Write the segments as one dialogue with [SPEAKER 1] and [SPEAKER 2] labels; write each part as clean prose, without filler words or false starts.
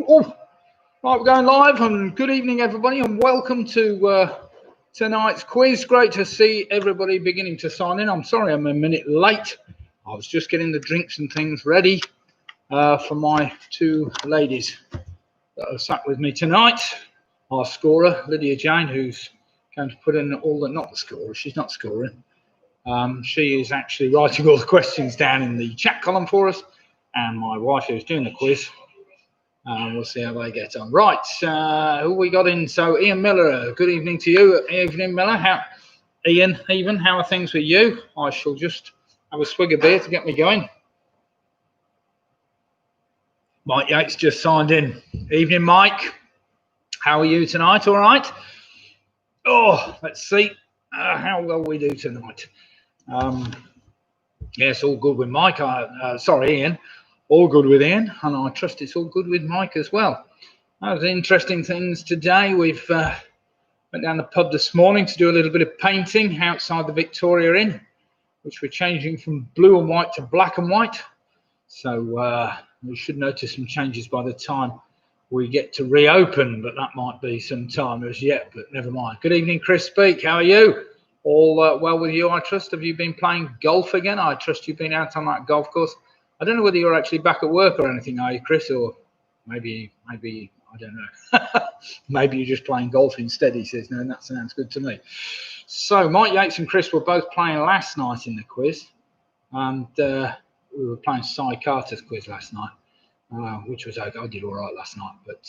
[SPEAKER 1] Oh, right, we're going live, and good evening, everybody, and welcome to tonight's quiz. Great to see everybody beginning to sign in. I'm sorry I'm a minute late. I was just getting the drinks and things ready for my two ladies that are sat with me tonight. Our scorer, Lydia Jane, who's going to put in all the, not the scorer, she's not scoring. She is actually writing all the questions down in the chat column for us, and my wife who's doing the quiz. We'll see how they get on. Right, who we got in? So Ian Miller, good evening to you. Evening, Miller. Ian, how are things with you? I shall just have a swig of beer to get me going. Mike Yates just signed in. Evening, Mike. How are you tonight? All right? Oh, let's see how well we do tonight. Yes, all good with Mike. Sorry, Ian. All good with Ian, and I trust it's all good with Mike as well. That was interesting things today. We've went down the pub this morning to do a little bit of painting outside the Victoria Inn, which we're changing from blue and white to black and white. So we should notice some changes by the time we get to reopen, but that might be some time as yet, but never mind. Good evening, Chris Speak. How are you? All well with you, I trust. Have you been playing golf again? I trust you've been out on that golf course. I don't know whether you're actually back at work or anything, are you, Chris? Or maybe I don't know. Maybe you're just playing golf instead, he says. No, that sounds good to me. So Mike Yates and Chris were both playing last night in the quiz. And we were playing Cy Carter's quiz last night, which was okay. I did all right last night. But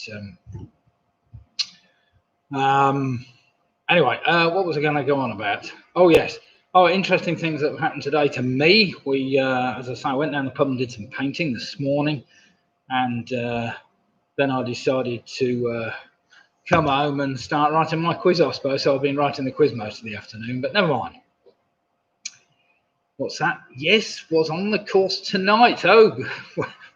[SPEAKER 1] anyway, what was I going to go on about? Oh, yes. Oh, interesting things that have happened today to me. We, as I say, I went down the pub and did some painting this morning, and then I decided to come home and start writing my quiz, I suppose. So I've been writing the quiz most of the afternoon, but never mind. What's that? Yes, was on the course tonight. Oh,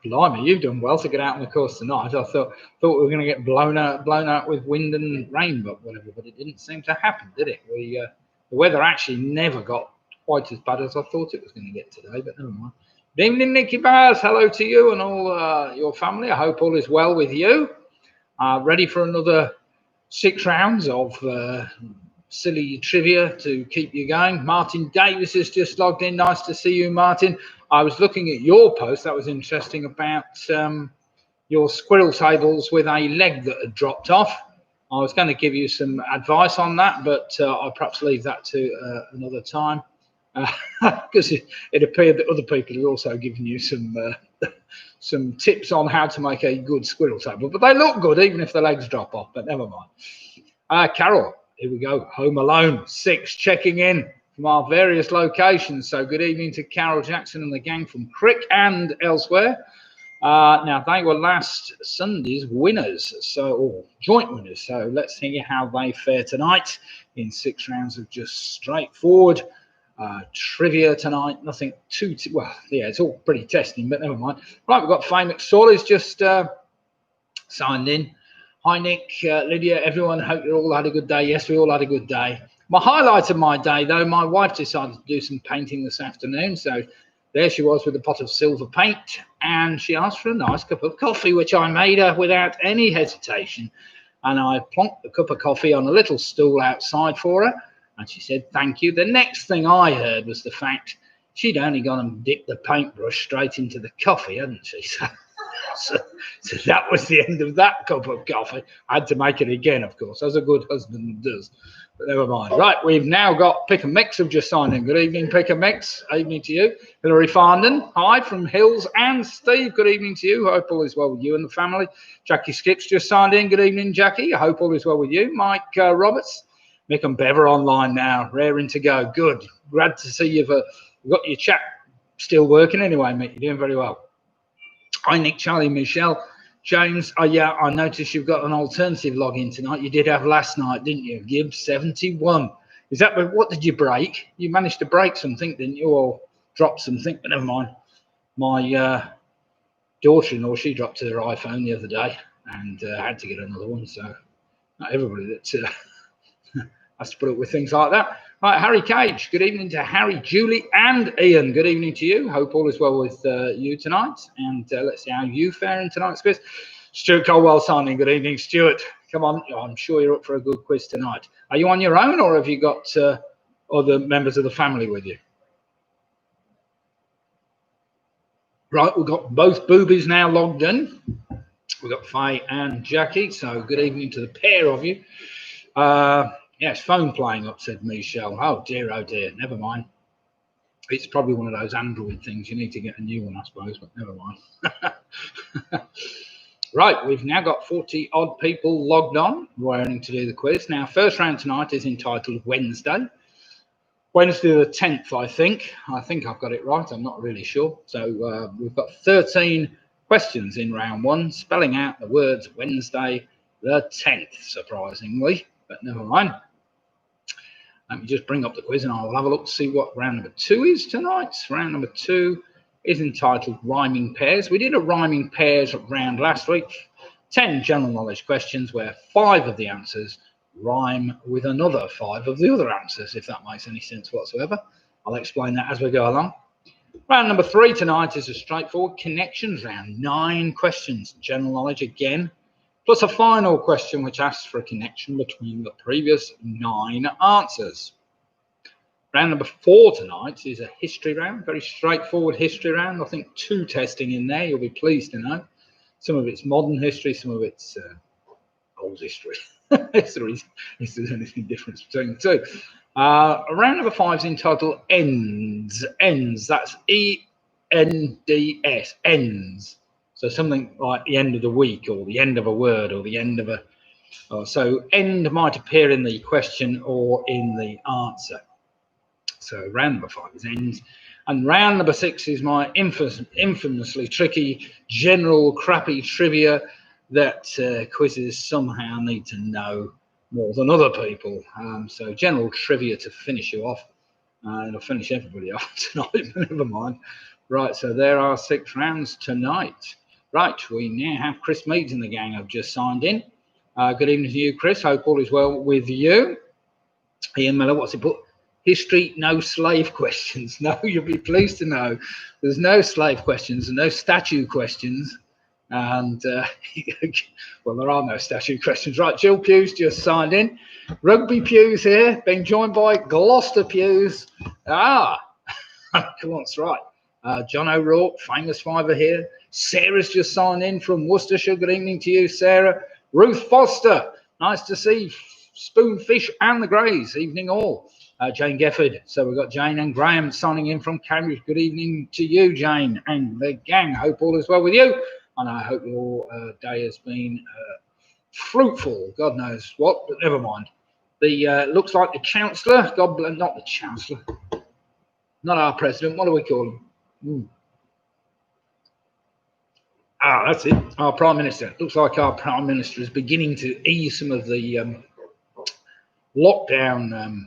[SPEAKER 1] blimey, you've done well to get out on the course tonight. I thought we were going to get blown out with wind and rain, but whatever. But it didn't seem to happen, did it? The weather actually never got quite as bad as I thought it was going to get today, but never mind. Good evening, Nicky Bowers. Hello to you and all your family. I hope all is well with you. Ready for another 6 rounds of silly trivia to keep you going. Martin Davis has just logged in. Nice to see you, Martin. I was looking at your post. That was interesting about your squirrel tables with a leg that had dropped off. I was going to give you some advice on that, but I'll perhaps leave that to another time, because it appeared that other people had also given you some tips on how to make a good squirrel table. But they look good, even if the legs drop off, but never mind. Carol, here we go. Home Alone 6 checking in from our various locations. So good evening to Carol Jackson and the gang from Crick and elsewhere. Now, they were last Sunday's winners, or joint winners. So let's see how they fare tonight in 6 rounds of just straightforward trivia tonight. Nothing too well, yeah, it's all pretty testing, but never mind. Right, we've got Faye McSorley's just signed in. Hi, Nick, Lydia, everyone. Hope you all had a good day. Yes, we all had a good day. My highlight of my day, though, my wife decided to do some painting this afternoon. So there she was with a pot of silver paint, and she asked for a nice cup of coffee, which I made her without any hesitation. And I plonked the cup of coffee on a little stool outside for her, and she said, thank you. The next thing I heard was the fact she'd only gone and dipped the paintbrush straight into the coffee, hadn't she? So that was the end of that cup of coffee. I had to make it again, of course, as a good husband does. But never mind. Right, we've now got Pick and Mix have just signed in. Good evening, Pick and Mix. Evening to you. Hilary Farndon, hi from Hills, and Steve. Good evening to you. Hope all is well with you and the family. Jackie Skips just signed in. Good evening, Jackie. I hope all is well with you. Mike Roberts, Mick and Bev are online now, raring to go. Good. Glad to see you've got your chat still working anyway, Mick. You're doing very well. Hi, Nick, Charlie, Michelle, James. Oh, yeah, I noticed you've got an alternative login tonight. You did have last night, didn't you? Gibbs 71. Is that what did you break? You managed to break something, didn't you? Or drop something? But never mind. My daughter-in-law, she dropped her iPhone the other day and had to get another one. So not everybody that has to put up with things like that. Right, Harry Cage, good evening to Harry, Julie, and Ian. Good evening to you. Hope all is well with you tonight. And let's see how you fare in tonight's quiz. Stuart Colwell signing. Good evening, Stuart. Come on, I'm sure you're up for a good quiz tonight. Are you on your own, or have you got other members of the family with you? Right, we've got both boobies now logged in. We've got Faye and Jackie, so good evening to the pair of you. Yes, phone playing up, said Michelle. Oh dear, never mind. It's probably one of those Android things. You need to get a new one, I suppose, but never mind. Right, we've now got 40 odd people logged on, raring to do the quiz. Now, first round tonight is entitled Wednesday. Wednesday the 10th, I think. I think I've got it right. I'm not really sure. So we've got 13 questions in round one, spelling out the words Wednesday the 10th, surprisingly, but never mind. Let me just bring up the quiz and I'll have a look to see what round number 2 is tonight. Round number 2 is entitled Rhyming Pairs. We did a Rhyming Pairs round last week. 10 general knowledge questions where 5 of the answers rhyme with another 5 of the other answers, if that makes any sense whatsoever. I'll explain that as we go along. Round number 3 tonight is a straightforward connections round. 9 questions, general knowledge again, plus a final question which asks for a connection between the previous 9 answers. Round number 4 tonight is a history round, very straightforward history round. I think 2 testing in there, you'll be pleased to know. Some of it's modern history, some of it's old history. If there's anything different between the two. Round number 5 is entitled Ends. Ends, that's E-N-D-S, ends. So something like the end of the week, or the end of a word, or the end of a... so end might appear in the question or in the answer. So round number 5 is ends. And round number 6 is my infamously tricky, general, crappy trivia that quizzes somehow need to know more than other people. So general trivia to finish you off. It'll finish everybody off tonight, but never mind. Right, so there are 6 rounds tonight. Right, we now have Chris Meads and the gang have just signed in. Good evening to you, Chris. Hope all is well with you. Ian Miller, what's it put? History, no slave questions. No, you'll be pleased to know there's no slave questions and no statue questions. And, well, there are no statue questions. Right, Jill Pew's just signed in. Rugby Pew's here, being joined by Gloucester Pew's. That's right. John O'Rourke, famous fiver here. Sarah's just signed in from Worcestershire. Good evening to you, Sarah. Ruth Foster, nice to see Spoonfish and the Greys. Evening all. Jane Gefford. So we've got Jane and Graham signing in from Cambridge. Good evening to you, Jane and the gang. Hope all is well with you. And I hope your day has been fruitful. God knows what, but never mind. The looks like the Chancellor, God bless, not the Chancellor, not our President. What do we call him? That's it. Our Prime Minister. Looks like our Prime Minister is beginning to ease some of the lockdown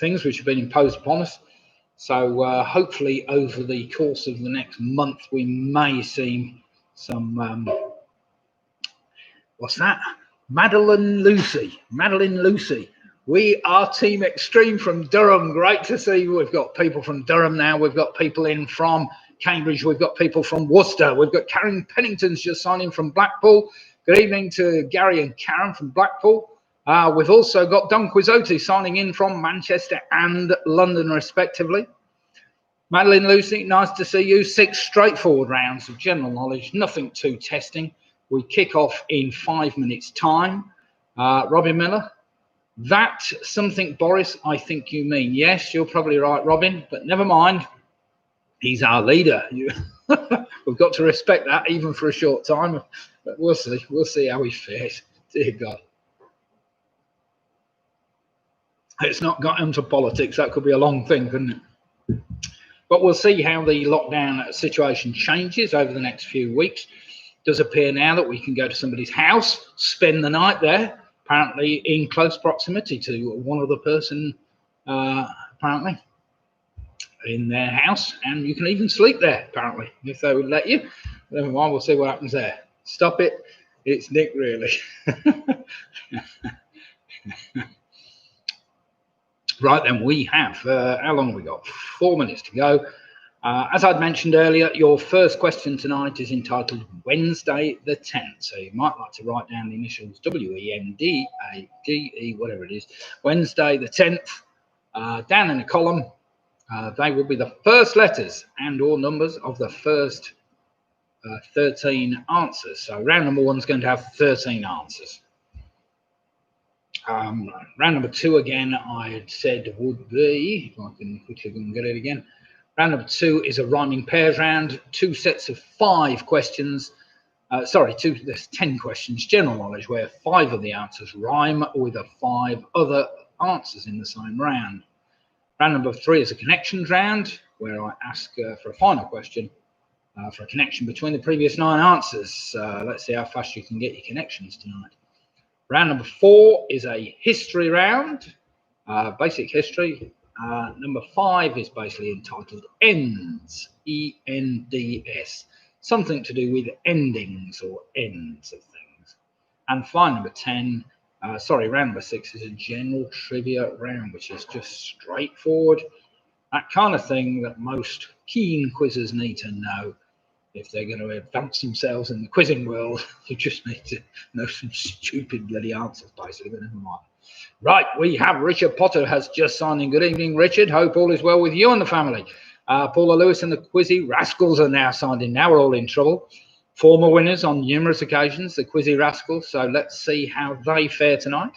[SPEAKER 1] things which have been imposed upon us. So hopefully over the course of the next month, we may see some, what's that? Madeline Lucy. We are Team Extreme from Durham. Great to see you. We've got people from Durham now. We've got people in from Cambridge. We've got people from Worcester. We've got Karen Pennington's just signing from Blackpool. Good evening to Gary and Karen from Blackpool. We've also got Don Quizzotti signing in from Manchester and London, respectively. Madeline Lucy, nice to see you. 6 straightforward rounds of general knowledge, nothing too testing. We kick off in 5 minutes' time. Robin Miller, that something Boris, I think you mean. Yes, you're probably right, Robin, but never mind. He's our leader. We've got to respect that, even for a short time. But we'll see. We'll see how he fares. Dear God. It's not got into politics. That could be a long thing, couldn't it? But we'll see how the lockdown situation changes over the next few weeks. It does appear now that we can go to somebody's house, spend the night there, apparently in close proximity to one other person, apparently, in their house. And you can even sleep there, apparently, if they would let you. Never mind, we'll see what happens there. Stop it. It's Nick, really. Right then, we have, how long have we got? 4 minutes to go. As I'd mentioned earlier, your first question tonight is entitled Wednesday the 10th. So you might like to write down the initials WENDADE, whatever it is. Wednesday the 10th, down in a column. They will be the first letters and or numbers of the first 13 answers. So round number 1 is going to have 13 answers. Round number 2 again, I had said would be, if I can quickly go and get it again. Round number 2 is a rhyming pairs round, 2 sets of 5 questions. There's 10 questions, general knowledge, where 5 of the answers rhyme with 5 other answers in the same round. Round number 3 is a connections round, where I ask for a final question for a connection between the previous 9 answers. Let's see how fast you can get your connections tonight. Round number 4 is a history round, basic history. Number 5 is basically entitled Ends, E-N-D-S, something to do with endings or ends of things. And finally, round number 6 is a general trivia round, which is just straightforward, that kind of thing that most keen quizzers need to know if they're going to advance themselves in the quizzing world. You just need to know some stupid bloody answers, basically, but never mind. Right, we have Richard Potter has just signed in. Good evening, Richard. Hope all is well with you and the family. Paula Lewis and the Quizzy Rascals are now signed in. Now we're all in trouble. Former winners on numerous occasions, the Quizzy Rascals. So let's see how they fare tonight.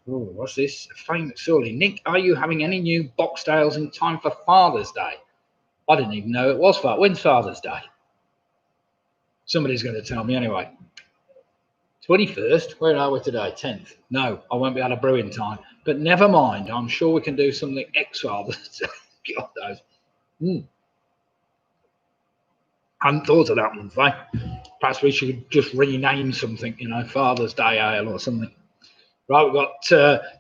[SPEAKER 1] What's this? Famous, surely. Nick, are you having any new Boxdales in time for Father's Day? I didn't even know it was When's Father's Day? Somebody's going to tell me anyway. 21st, where are we today? 10th. No, I won't be able to brew in time. But never mind, I'm sure we can do something ex-Father's Day. God knows. I hadn't thought of that one, Faye. Perhaps we should just rename something, Father's Day Ale or something. Right, we've got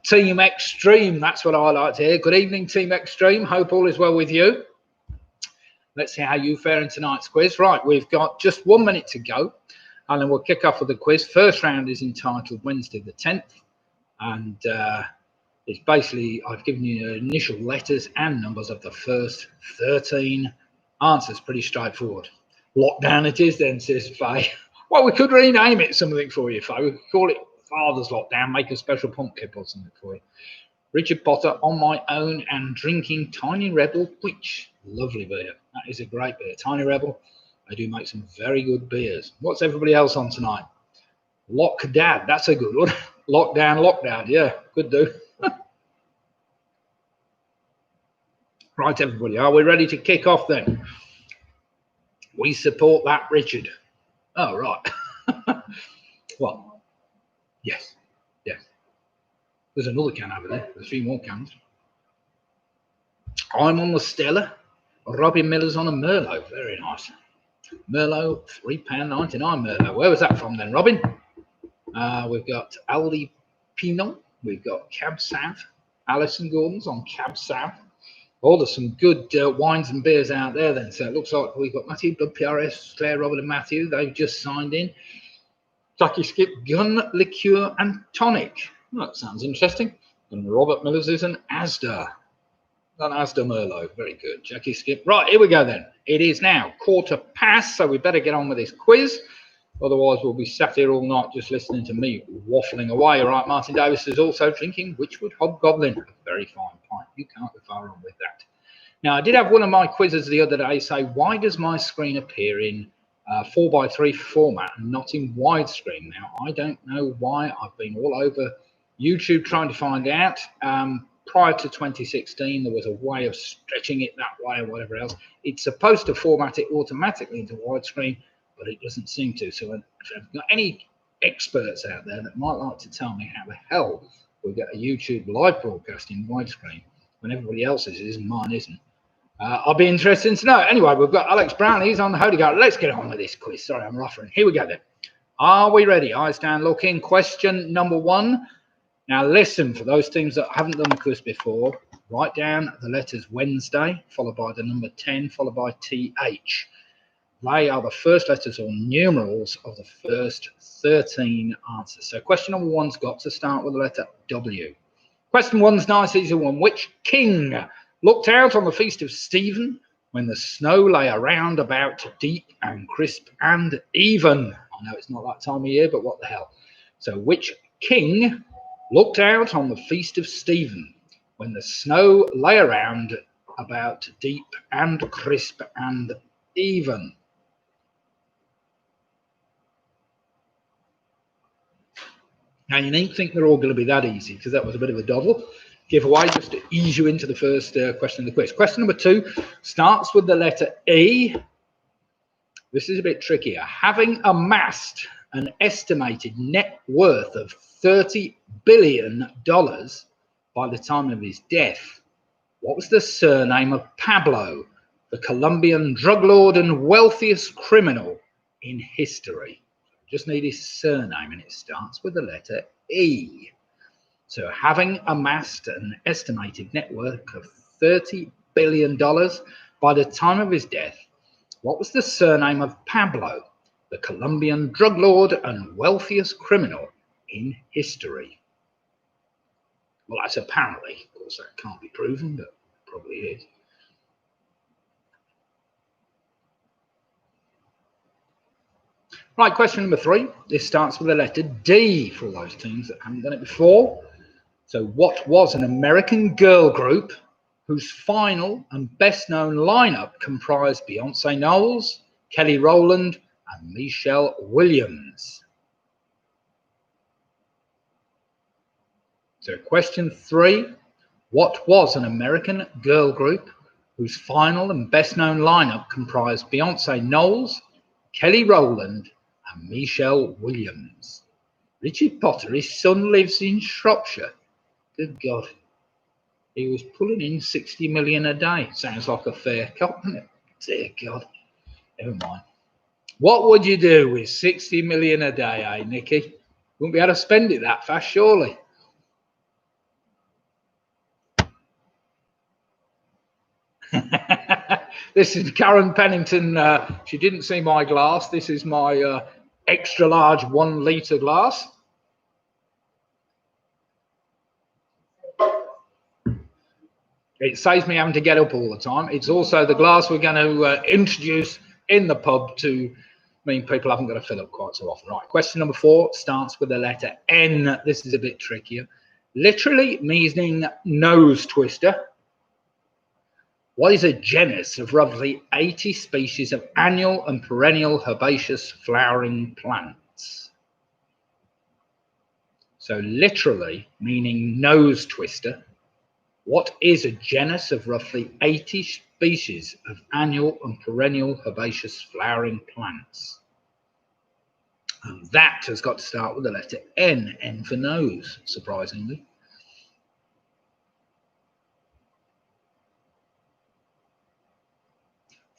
[SPEAKER 1] Team Extreme. That's what I like to hear. Good evening, Team Extreme. Hope all is well with you. Let's see how you fare in tonight's quiz. Right, we've got just 1 minute to go. And then we'll kick off with the quiz. First round is entitled Wednesday the 10th. And it's basically, I've given you initial letters and numbers of the first 13 answers. Pretty straightforward. Lockdown it is then, says Faye. Well, we could rename it something for you, Faye. We could call it Father's Lockdown, make a special pumpkin or something for you. Richard Potter, On My Own and Drinking Tiny Rebel, which lovely beer. That is a great beer. Tiny Rebel. They do make some very good beers. What's everybody else on tonight? Lockdad, that's a good one. Lockdown, yeah, good do. Right, everybody, are we ready to kick off then? We support that, Richard. Oh, right. Well, yes. There's another can over there. There's a few more cans. I'm on the Stella. Robin Miller's on a Merlot. Very nice. Merlot, £3.99 Merlot. Where was that from then, Robin? We've got Aldi Pinot. We've got Cab Sav. Alison Gordon's on Cab Sav. Oh, there's some good wines and beers out there then. So it looks like we've got Matthew, Bud, PRS, Claire, Robert and Matthew. They've just signed in. Jackie Skip, Gun, Liqueur and Tonic. Oh, that sounds interesting. And Robert Miller's is an Asda. An Asda Merlot. Very good. Jackie Skip. Right, here we go then. It is now 1:15, so we better get on with this quiz. Otherwise, we'll be sat here all night just listening to me waffling away. All right, Martin Davis is also drinking Witchwood Hobgoblin. A very fine pint. You can't go far wrong with that. Now, I did have one of my quizzes the other day say, why does my screen appear in 4:3 format and not in widescreen? Now, I don't know why. I've been all over YouTube trying to find out. Prior to 2016, there was a way of stretching it that way or whatever else. It's supposed to format it automatically into widescreen, but it doesn't seem to. So if I've got any experts out there that might like to tell me how the hell we get a YouTube live broadcast in widescreen when everybody else's is and mine isn't, I'll be interested to know. Anyway, we've got Alex Brown. He's on the Holy Go. Let's get on with this quiz. Sorry, I'm ruffling. Here we go then. Are we ready? Eyes down, looking. Question number 1. Now listen, for those teams that haven't done the quiz before, write down the letters Wednesday, followed by the number 10, followed by TH. They are the first letters or numerals of the first 13 answers. So question number 1's got to start with the letter W. Question 1's nice, easy one. Which king looked out on the feast of Stephen when the snow lay around about deep and crisp and even. I know it's not that time of year, but what the hell. So which king looked out on the feast of Stephen when the snow lay around about deep and crisp and even? Now, you needn't think they're all going to be that easy, because that was a bit of a doddle giveaway just to ease you into the first question of the quiz. Question number 2 starts with the letter E. This is a bit trickier. Having amassed an estimated net worth of $30 billion by the time of his death, what was the surname of Pablo, the Colombian drug lord and wealthiest criminal in history? Just need his surname, and it starts with the letter E. So having amassed an estimated net worth of $30 billion by the time of his death, what was the surname of Pablo, the Colombian drug lord and wealthiest criminal in history? Well, that's apparently. Of course, that can't be proven, but it probably is. Right, question number 3. This starts with the letter D for all those teams that haven't done it before. So what was an American girl group whose final and best-known lineup comprised Beyonce Knowles, Kelly Rowland, and Michelle Williams? So question 3. What was an American girl group whose final and best-known lineup comprised Beyonce Knowles, Kelly Rowland, and Michelle Williams? Richard Potter, his son, lives in Shropshire. Good God. He was pulling in 60 million a day. Sounds like a fair cop, doesn't it? Dear God. Never mind. What would you do with 60 million a day, eh, Nicky? Wouldn't be able to spend it that fast, surely. This is Karen Pennington. She didn't see my glass. This is my extra large 1 litre glass. It saves me having to get up all the time. It's also the glass we're going to introduce in the pub to mean people haven't got to fill up quite so often. Right, question number 4 starts with the letter N. This is a bit trickier. Literally meaning nose twister. What is a genus of roughly 80 species of annual and perennial herbaceous flowering plants? So literally meaning nose twister. What is a genus of roughly 80 species of annual and perennial herbaceous flowering plants? And that has got to start with the letter N. N for nose, surprisingly.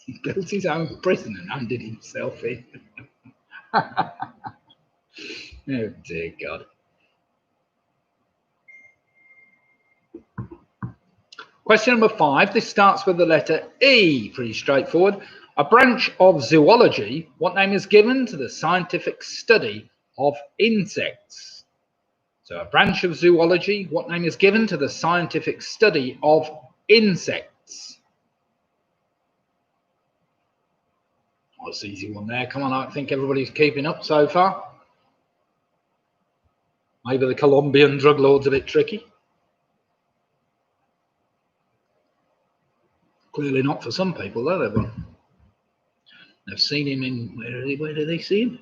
[SPEAKER 1] He built his own prison and handed himself in. Oh, dear God. Question number 5. This starts with the letter E. Pretty straightforward. A branch of zoology. What name is given to the scientific study of insects? So a branch of zoology. What name is given to the scientific study of insects? Oh, that's an easy one there. Come on, I think everybody's keeping up so far. Maybe the Colombian drug lord's a bit tricky. Clearly not for some people, though. They've seen him in, where did they see him?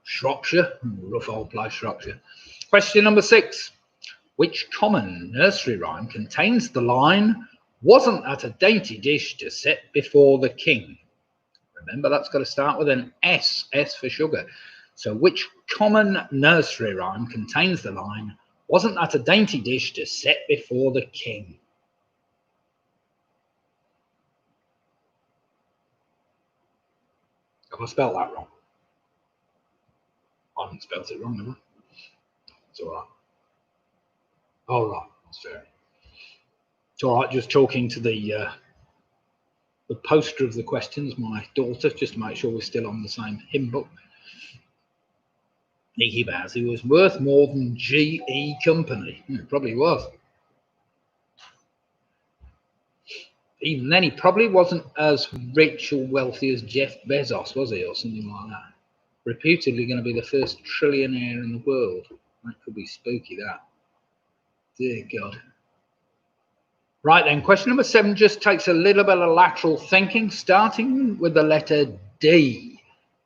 [SPEAKER 1] Shropshire. Rough old place, Shropshire. Question number 6. Which common nursery rhyme contains the line, "Wasn't that a dainty dish to set before the king"? Remember, that's got to start with an S. S for sugar. So which common nursery rhyme contains the line, "Wasn't that a dainty dish to set before the king"? Have I spelled that wrong? I haven't spelled it wrong, have I? It's all right. All right, that's fair. It's all right, just talking to the poster of the questions, my daughter, just to make sure we're still on the same hymn book. Nicky Bowsy was worth more than GE Company. It probably was. Even then, he probably wasn't as rich or wealthy as Jeff Bezos, was he, or something like that? Reputedly going to be the first trillionaire in the world. That could be spooky, that. Dear God. Right then, question number 7 just takes a little bit of lateral thinking, starting with the letter D.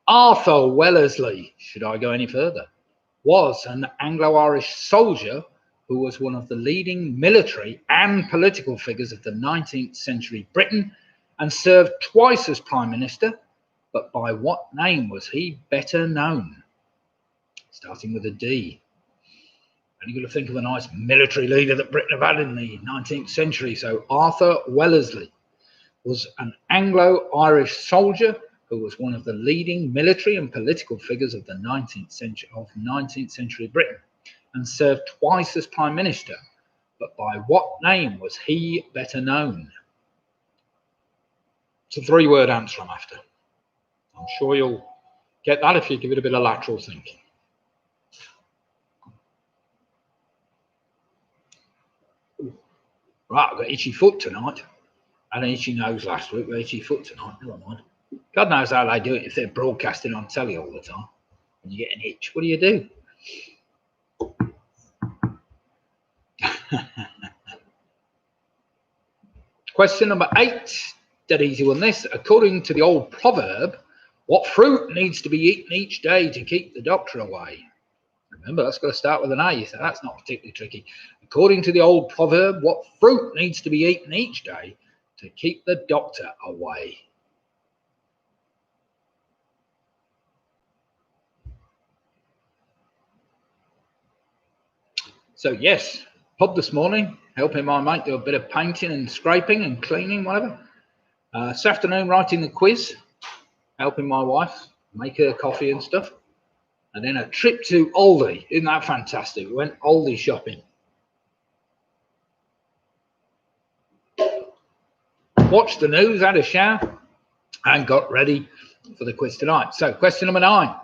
[SPEAKER 1] Arthur Wellesley, should I go any further, was an Anglo-Irish soldier who was one of the leading military and political figures of the 19th century Britain and served twice as Prime Minister, but by what name was he better known? Starting with a D. And you've got to think of a nice military leader that Britain have had in the 19th century. So Arthur Wellesley was an Anglo-Irish soldier who was one of the leading military and political figures of the 19th century Britain and served twice as Prime Minister. But by what name was he better known? It's a 3-word answer I'm after. I'm sure you'll get that if you give it a bit of lateral thinking. Right, I've got itchy foot tonight. I had an itchy nose last week, but itchy foot tonight. Never mind. God knows how they do it if they're broadcasting on telly all the time. When you get an itch, what do you do? Question number 8. Dead easy one this. According to the old proverb, what fruit needs to be eaten each day to keep the doctor away? Remember, that's got to start with an A, so that's not particularly tricky. According to the old proverb, what fruit needs to be eaten each day to keep the doctor away? So yes, pub this morning, helping my mate do a bit of painting and scraping and cleaning, whatever. This afternoon, writing the quiz, helping my wife make her coffee and stuff. And then a trip to Aldi. Isn't that fantastic? We went Aldi shopping. Watched the news, had a shower, and got ready for the quiz tonight. So question number 9.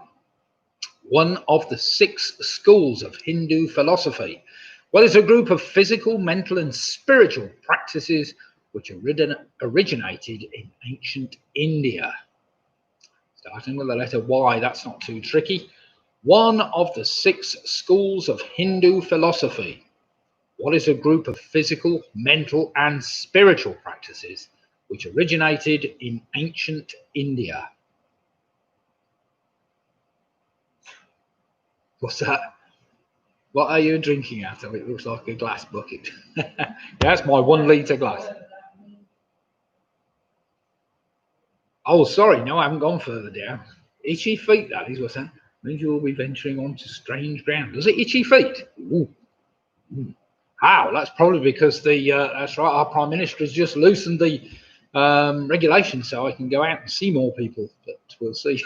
[SPEAKER 1] One of the 6 schools of Hindu philosophy. Well, it's a group of physical, mental, and spiritual practices which originated in ancient India. Starting with the letter Y, that's not too tricky. One of the 6 schools of Hindu philosophy. What is a group of physical, mental, and spiritual practices which originated in ancient India? What's that? What are you drinking out of? It looks like a glass bucket. That's my 1 litre glass. Oh, sorry, no, I haven't gone further down. Itchy feet, that is what's that. Means you will be venturing onto strange ground. Does it itchy feet? Ooh. How? That's probably because that's right, our Prime Minister has just loosened the regulations so I can go out and see more people, but we'll see.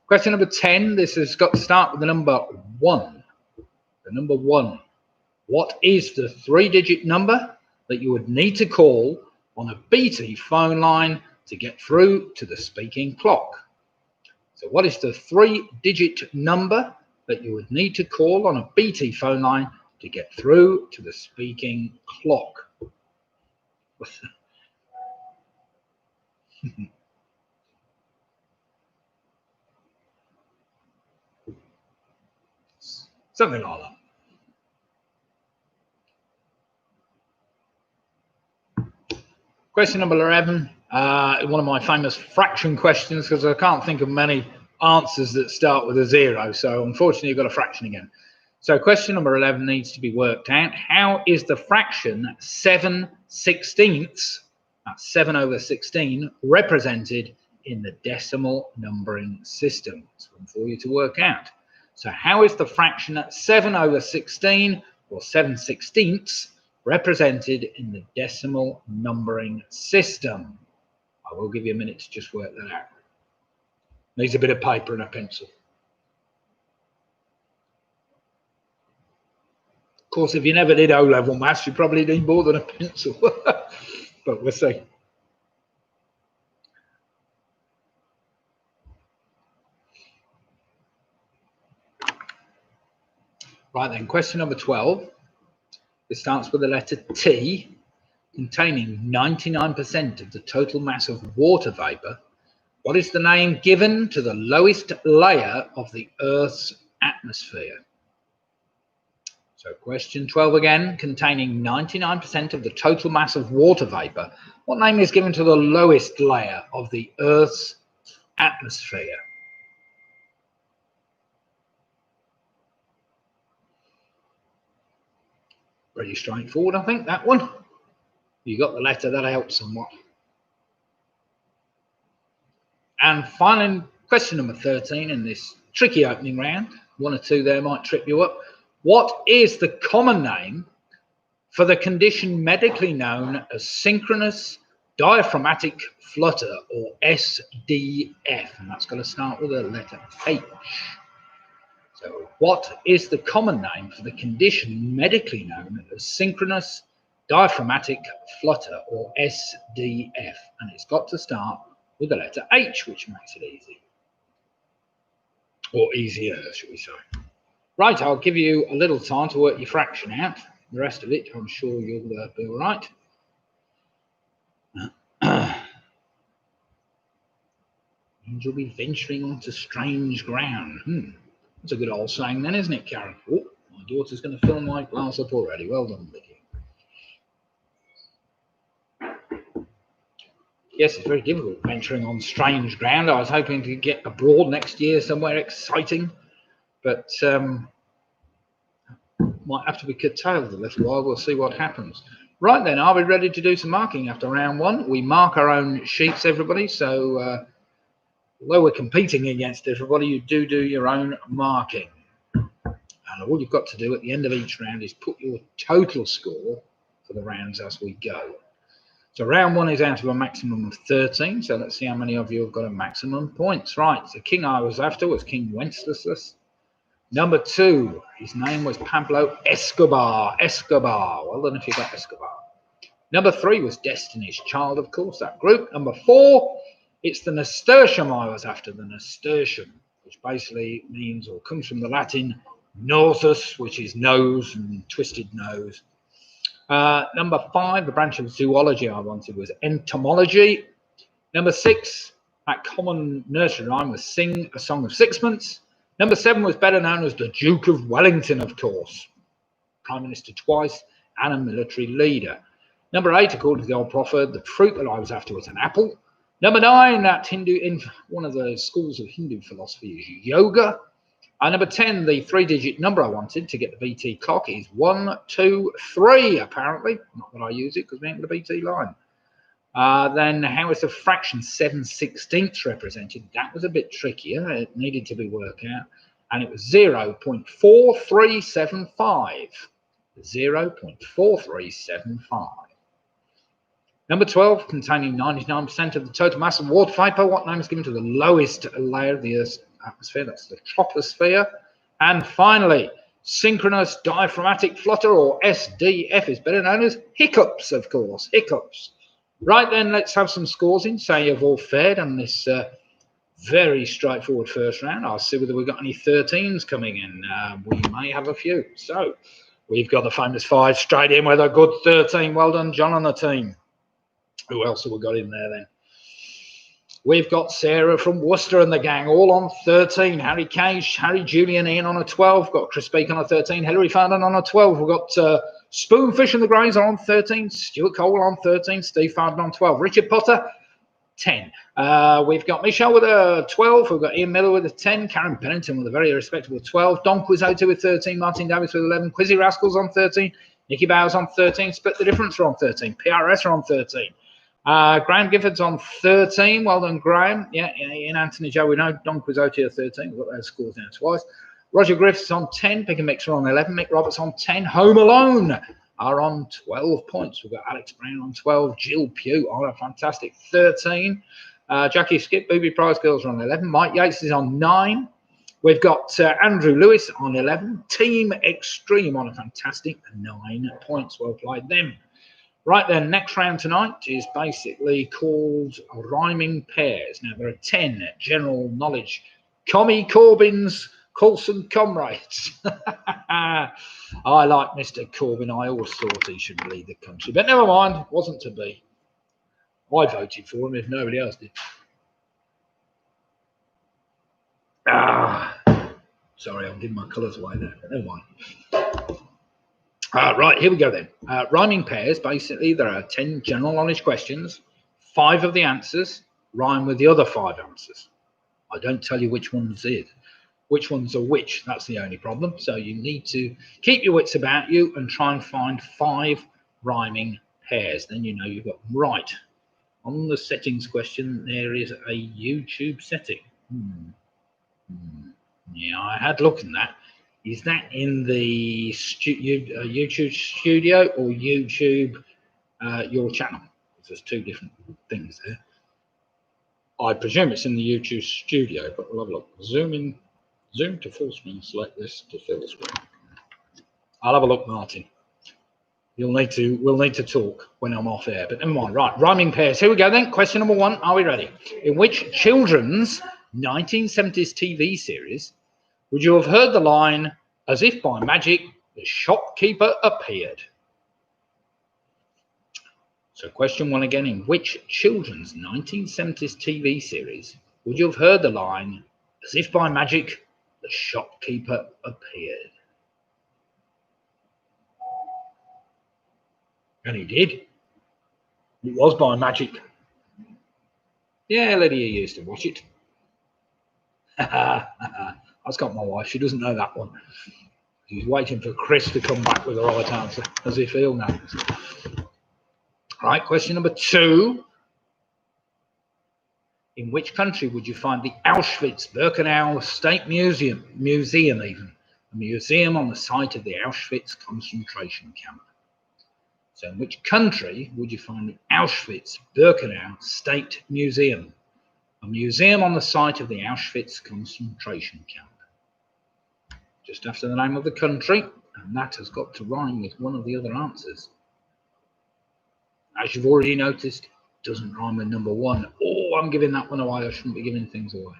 [SPEAKER 1] Question number 10. This has got to start with the number 1. The number 1. What is the 3-digit number that you would need to call on a BT phone line to get through to the speaking clock? So what is the 3-digit number that you would need to call on a BT phone line to get through to the speaking clock? Something like that. Question number 11. One of my famous fraction questions, because I can't think of many answers that start with a 0. So unfortunately, you've got a fraction again. So question number 11 needs to be worked out. How is the fraction 7/16, that's 7 over 16, represented in the decimal numbering system? It's one for you to work out. So how is the fraction 7 over 16, or 7/16, represented in the decimal numbering system? I will give you a minute to just work that out. Needs a bit of paper and a pencil. Of course, if you never did O-level maths, you probably need more than a pencil. But we'll see. Right then, question number 12. It starts with the letter T. containing 99% of the total mass of water vapor, what is the name given to the lowest layer of the Earth's atmosphere? So question 12 again, containing 99% of the total mass of water vapor, what name is given to the lowest layer of the Earth's atmosphere? Pretty straightforward, I think, that one. You got the letter, that helps somewhat. And finally, question number 13 in this tricky opening round. One or two there might trip you up. What is the common name for the condition medically known as synchronous diaphragmatic flutter, or SDF? And that's going to start with the letter H. So what is the common name for the condition medically known as synchronous diaphragmatic flutter, or SDF? And it's got to start with the letter H, which makes it easy. Or easier, should we say. Right, I'll give you a little time to work your fraction out. The rest of it, I'm sure you'll be all right. And you'll be venturing onto strange ground. That's a good old saying then, isn't it, Karen? Oh, my daughter's going to fill my glass up already. Well done, Vicky. Yes, it's very difficult venturing on strange ground. I was hoping to get abroad next year, somewhere exciting, but might have to be curtailed a little while. We'll see what happens. Right then, are we ready to do some marking after round one? We mark our own sheets, everybody, so although we're competing against everybody, you do your own marking. And all you've got to do at the end of each round is put your total score for the rounds as we go. So round one is out of a maximum of 13. So let's see how many of you have got a maximum points. Right, the king I was after was King Wenceslas. Number 2, his name was Pablo Escobar. Well done if you got Escobar. Number 3 was Destiny's Child, of course, that group. Number 4, it's the nasturtium I was after, the nasturtium, which basically means, or comes from the Latin norsus, which is nose and twisted nose. Number 5, the branch of zoology I wanted was entomology. Number 6, that common nursery rhyme was Sing a Song of Sixpence. Number 7 was better known as the Duke of Wellington, of course. Prime Minister twice and a military leader. Number 8, according to the old proverb, the fruit that I was after was an apple. Number 9, that in one of the schools of Hindu philosophy is yoga. And number 10, the 3-digit number I wanted to get the BT clock is 1, 2, 3, apparently. Not that I use it because we ain't got a BT line. Then how is the fraction 7/16 represented? That was a bit trickier. It needed to be worked out. And it was 0.4375. 0.4375. Number 12, containing 99% of the total mass of water vapor. What name is given to the lowest layer of the Earth's atmosphere? That's the troposphere. And finally, synchronous diaphragmatic flutter, or SDF, is better known as hiccups, of course. Hiccups. Right then, let's have some scores in. Say you've all fared on this very straightforward first round. I'll see whether we've got any 13s coming in. We may have a few. So we've got the famous 5 straight in with a good 13. Well done, John, and the team. Who else have we got in there then? We've got Sarah from Worcester and the gang, all on 13. Harry Cage, Harry Julian Ian on a 12. Got Chris Beacon on a 13. Hilary Ferdinand on a 12. We've got Spoonfish and the Greys on 13. Stuart Cole on 13. Steve Fardon on 12. Richard Potter, 10. We've got Michelle with a 12. We've got Ian Miller with a 10. Karen Pennington with a very respectable 12. Don Quizzoto with 13. Martin Davis with 11. Quizzy Rascals on 13. Nicky Bowers on 13. Split the Difference are on 13. PRS are on 13. Graham Gifford's on 13. Well done, Graham. Yeah, Ian Anthony Joe, we know. Don Quizzoto are 13. We've got those scores down twice. Roger Griffiths on 10. Pick and Mix are on 11. Mick Roberts on 10. Home Alone are on 12 points. We've got Alex Brown on 12. Jill Pugh on a fantastic 13. Jackie Skip, Booby Prize Girls are on 11. Mike Yates is on 9. We've got Andrew Lewis on 11. Team Extreme on a fantastic 9 points. Well played them. Right then, next round tonight is basically called Rhyming Pairs. Now, there are 10 general knowledge Commie Corbyn's Coulson comrades. I like Mr. Corbyn. I always thought he should lead the country. But never mind, wasn't to be. I voted for him if nobody else did. Sorry, I'm giving my colours away there, but never mind. Right, here we go then. Rhyming pairs, basically, there are 10 general knowledge questions. 5 of the answers rhyme with the other 5 answers. I don't tell you which ones are which. That's the only problem. So you need to keep your wits about you and try and find 5 rhyming pairs. Then you know you've got them right. On the settings question, there is a YouTube setting. Yeah, I had a look at that. Is that in the YouTube studio or YouTube your channel? There's 2 different things there. I presume it's in the YouTube studio, but we'll have a look. Zoom to full screen, select this to fill the screen. I'll have a look, Martin. We'll need to talk when I'm off air, but never mind. Right, rhyming pairs. Here we go then. Question number 1. Are we ready? In which children's 1970s TV series would you have heard the line, "As if by magic, the shopkeeper appeared"? So question 1 again. In which children's 1970s TV series would you have heard the line, "As if by magic, the shopkeeper appeared"? And he did. It was by magic. Yeah, Lydia used to watch it. That's got my wife. She doesn't know that one. She's waiting for Chris to come back with the right answer, as if he'll know. Right, question number 2. In which country would you find the Auschwitz-Birkenau State Museum even? A museum on the site of the Auschwitz concentration camp. So in which country would you find the Auschwitz-Birkenau State Museum? A museum on the site of the Auschwitz concentration camp. Just after the name of the country, and that has got to rhyme with one of the other answers. As you've already noticed, it doesn't rhyme with number 1. Oh, I'm giving that one away. I shouldn't be giving things away.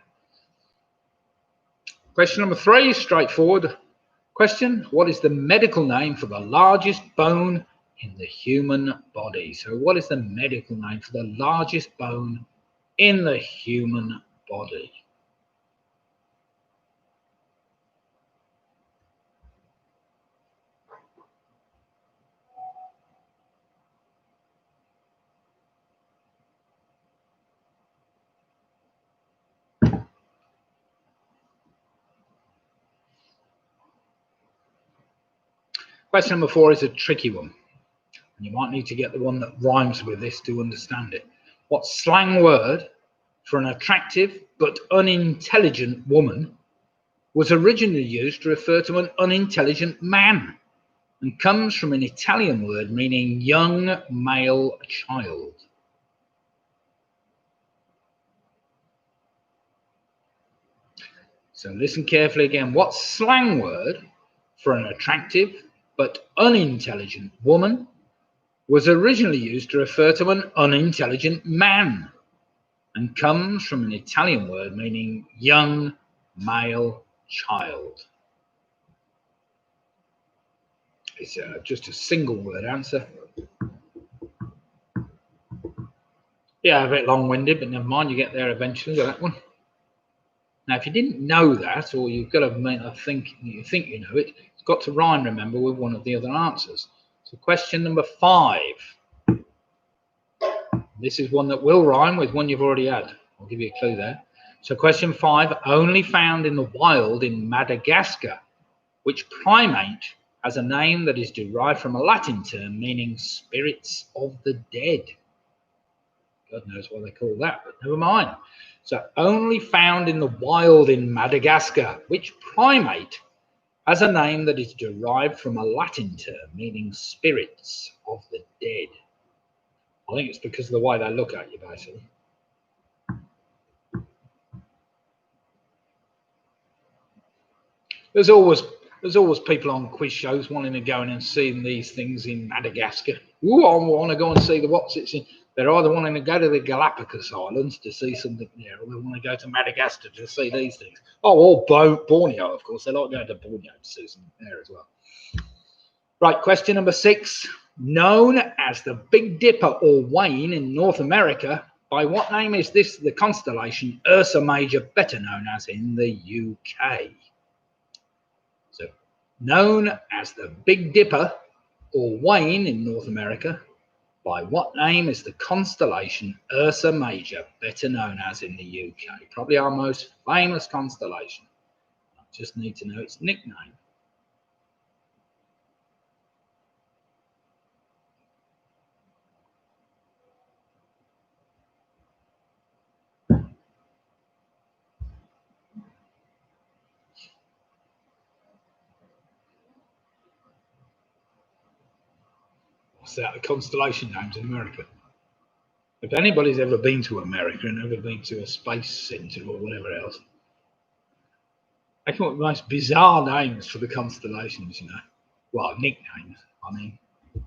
[SPEAKER 1] Question number 3, straightforward question. What is the medical name for the largest bone in the human body? So what is the medical name for the largest bone in the human body? Question number 4 is a tricky one. And you might need to get the one that rhymes with this to understand it. What slang word for an attractive but unintelligent woman was originally used to refer to an unintelligent man and comes from an Italian word meaning young male child? So listen carefully again. What slang word for an attractive but unintelligent woman was originally used to refer to an unintelligent man and comes from an Italian word meaning young male child? It's just a single word answer. Yeah, a bit long-winded, but never mind, you get there eventually with that one. Now, if you didn't know that, or you've got to think you know it, it's got to rhyme, remember, with one of the other answers. So question number 5. This is one that will rhyme with one you've already had. I'll give you a clue there. So question 5, only found in the wild in Madagascar, which primate has a name that is derived from a Latin term meaning spirits of the dead? God knows what they call that, but never mind. So only found in the wild in Madagascar, which primate has a name that is derived from a Latin term meaning spirits of the dead? I think it's because of the way they look at you, basically. There's always people on quiz shows wanting to go in and see these things in Madagascar. Ooh, I want to go and see the what's it's in. They're either wanting to go to the Galapagos Islands to see something there, or they want to go to Madagascar to see these things. Oh, or Borneo, of course. They like going to Borneo to see something there as well. Right, question number 6. Known as the Big Dipper or Wane in North America, by what name is this the constellation Ursa Major, better known as in the UK? So, known as the Big Dipper or Wane in North America, by what name is the constellation Ursa Major, better known as in the UK? Probably our most famous constellation. I just need to know its nickname. What's that? The constellation names in America. If anybody's ever been to America and ever been to a space center or whatever else, they come up with the most bizarre names for the constellations, you know. Well, nicknames. I mean, I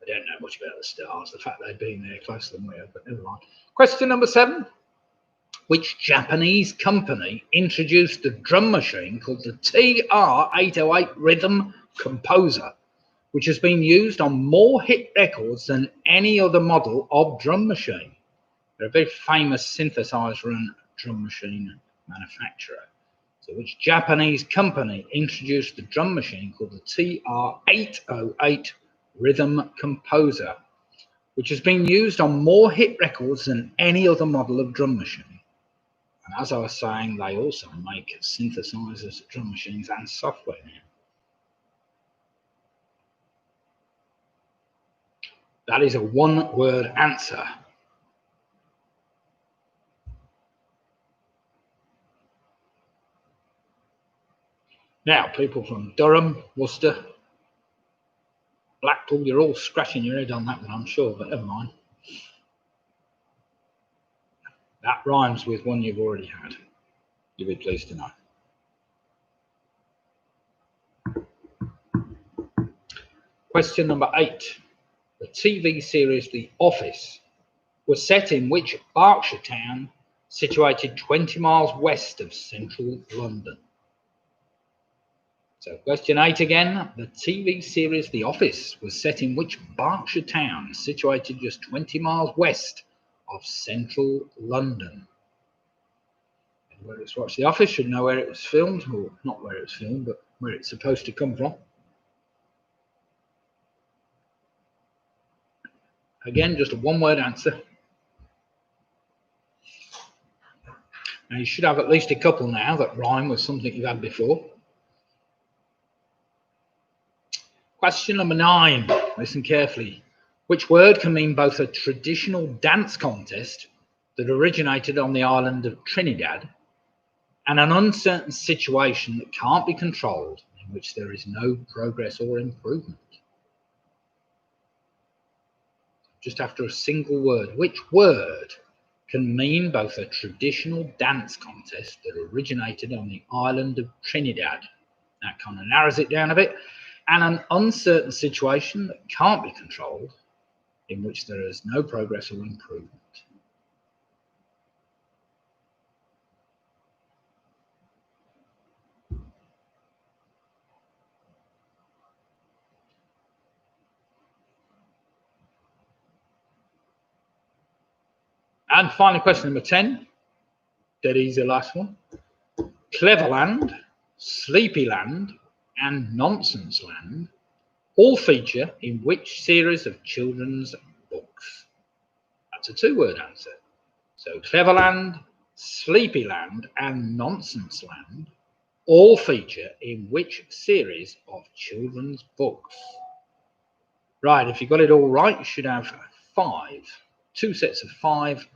[SPEAKER 1] don't know much about the stars, the fact they've been there closer than we have, but never mind. Question number 7. Which Japanese company introduced a drum machine called the TR-808 Rhythm Composer, which has been used on more hit records than any other model of drum machine? They're a very famous synthesizer and drum machine manufacturer. So which Japanese company introduced the drum machine called the TR-808 Rhythm Composer, which has been used on more hit records than any other model of drum machine? And as I was saying, they also make synthesizers, drum machines, and software now. That is a one-word answer. Now, people from Durham, Worcester, Blackpool, you're all scratching your head on that one, I'm sure, but never mind. That rhymes with one you've already had. You'll be pleased to know. Question number 8. The TV series The Office was set in which Berkshire town situated 20 miles west of central London? So question 8 again. The TV series The Office was set in which Berkshire town situated just 20 miles west of central London? Anybody that's watched The Office should know where it was filmed, or not where it was filmed, but where it's supposed to come from. Again, just a one-word answer. Now, you should have at least a couple now that rhyme with something you've had before. Question number 9. Listen carefully. Which word can mean both a traditional dance contest that originated on the island of Trinidad and an uncertain situation that can't be controlled, in which there is no progress or improvement? Just after a single word. Which word can mean both a traditional dance contest that originated on the island of Trinidad? That kind of narrows it down a bit. And an uncertain situation that can't be controlled, in which there is no progress or improvement. And finally, question number 10. Dead easy, last one. Cleverland, Sleepyland, and Nonsense Land all feature in which series of children's books? That's a two-word answer. So Cleverland, Sleepyland, and Nonsense Land all feature in which series of children's books? Right, if you got it all right, you should have 2 sets of 5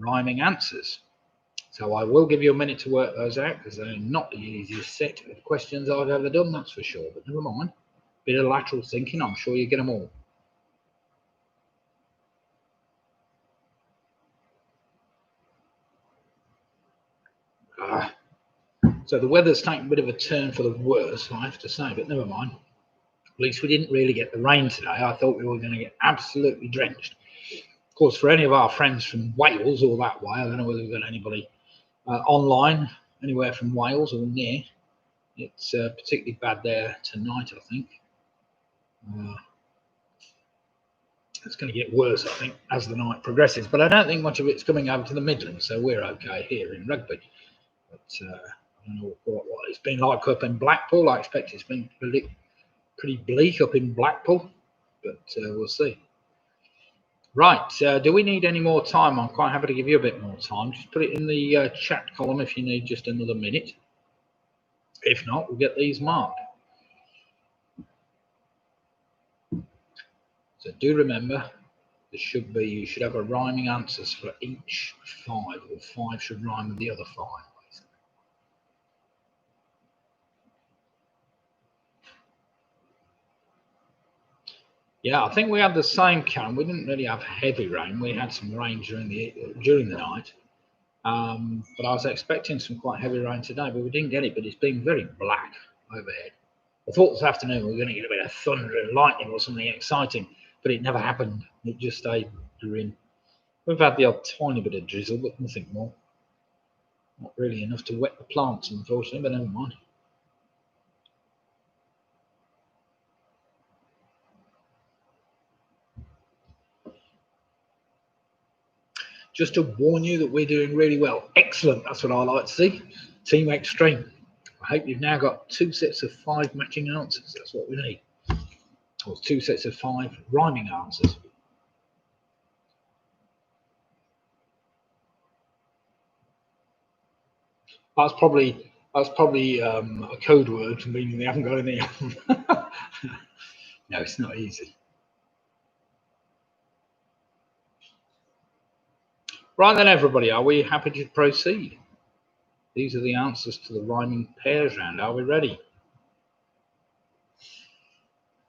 [SPEAKER 1] rhyming answers. So I will give you a minute to work those out, because they're not the easiest set of questions I've ever done, that's for sure. But never mind. Bit of lateral thinking, I'm sure you get them all. So the weather's taken a bit of a turn for the worse, I have to say, but never mind. At least we didn't really get the rain today. I thought we were going to get absolutely drenched. course, for any of our friends from Wales or that way, I don't know whether we've got anybody online anywhere from Wales or near. It's particularly bad there tonight, I think. It's going to get worse, I think, as the night progresses. But I don't think much of it's coming over to the Midlands, so we're okay here in Rugby. But I don't know what it's been like up in Blackpool. I expect it's been pretty bleak up in Blackpool, but we'll see. Right, do we need any more time? I'm quite happy to give you a bit more time. Just put it in the chat column if you need just another minute. If not, we'll get these marked. So do remember, you should have a rhyming answers for each 5, or 5 should rhyme with the other 5. Yeah, I think we had the same, Karen. We didn't really have heavy rain. We had some rain during the night. But I was expecting some quite heavy rain today, but we didn't get it. But it's been very black overhead. I thought this afternoon we were going to get a bit of thunder and lightning or something exciting, but it never happened. It just stayed grim. We've had the odd tiny bit of drizzle, but nothing more. Not really enough to wet the plants, unfortunately, but never mind. Just to warn you that we're doing really well. Excellent, that's what I like to see. Team Extreme. I hope you've now got 2 sets of 5 matching answers. That's what we need. Or 2 sets of 5 rhyming answers. That's probably a code word, meaning they haven't got any. No, it's not easy. Right then, everybody, are we happy to proceed? These are the answers to the rhyming pairs round. Are we ready?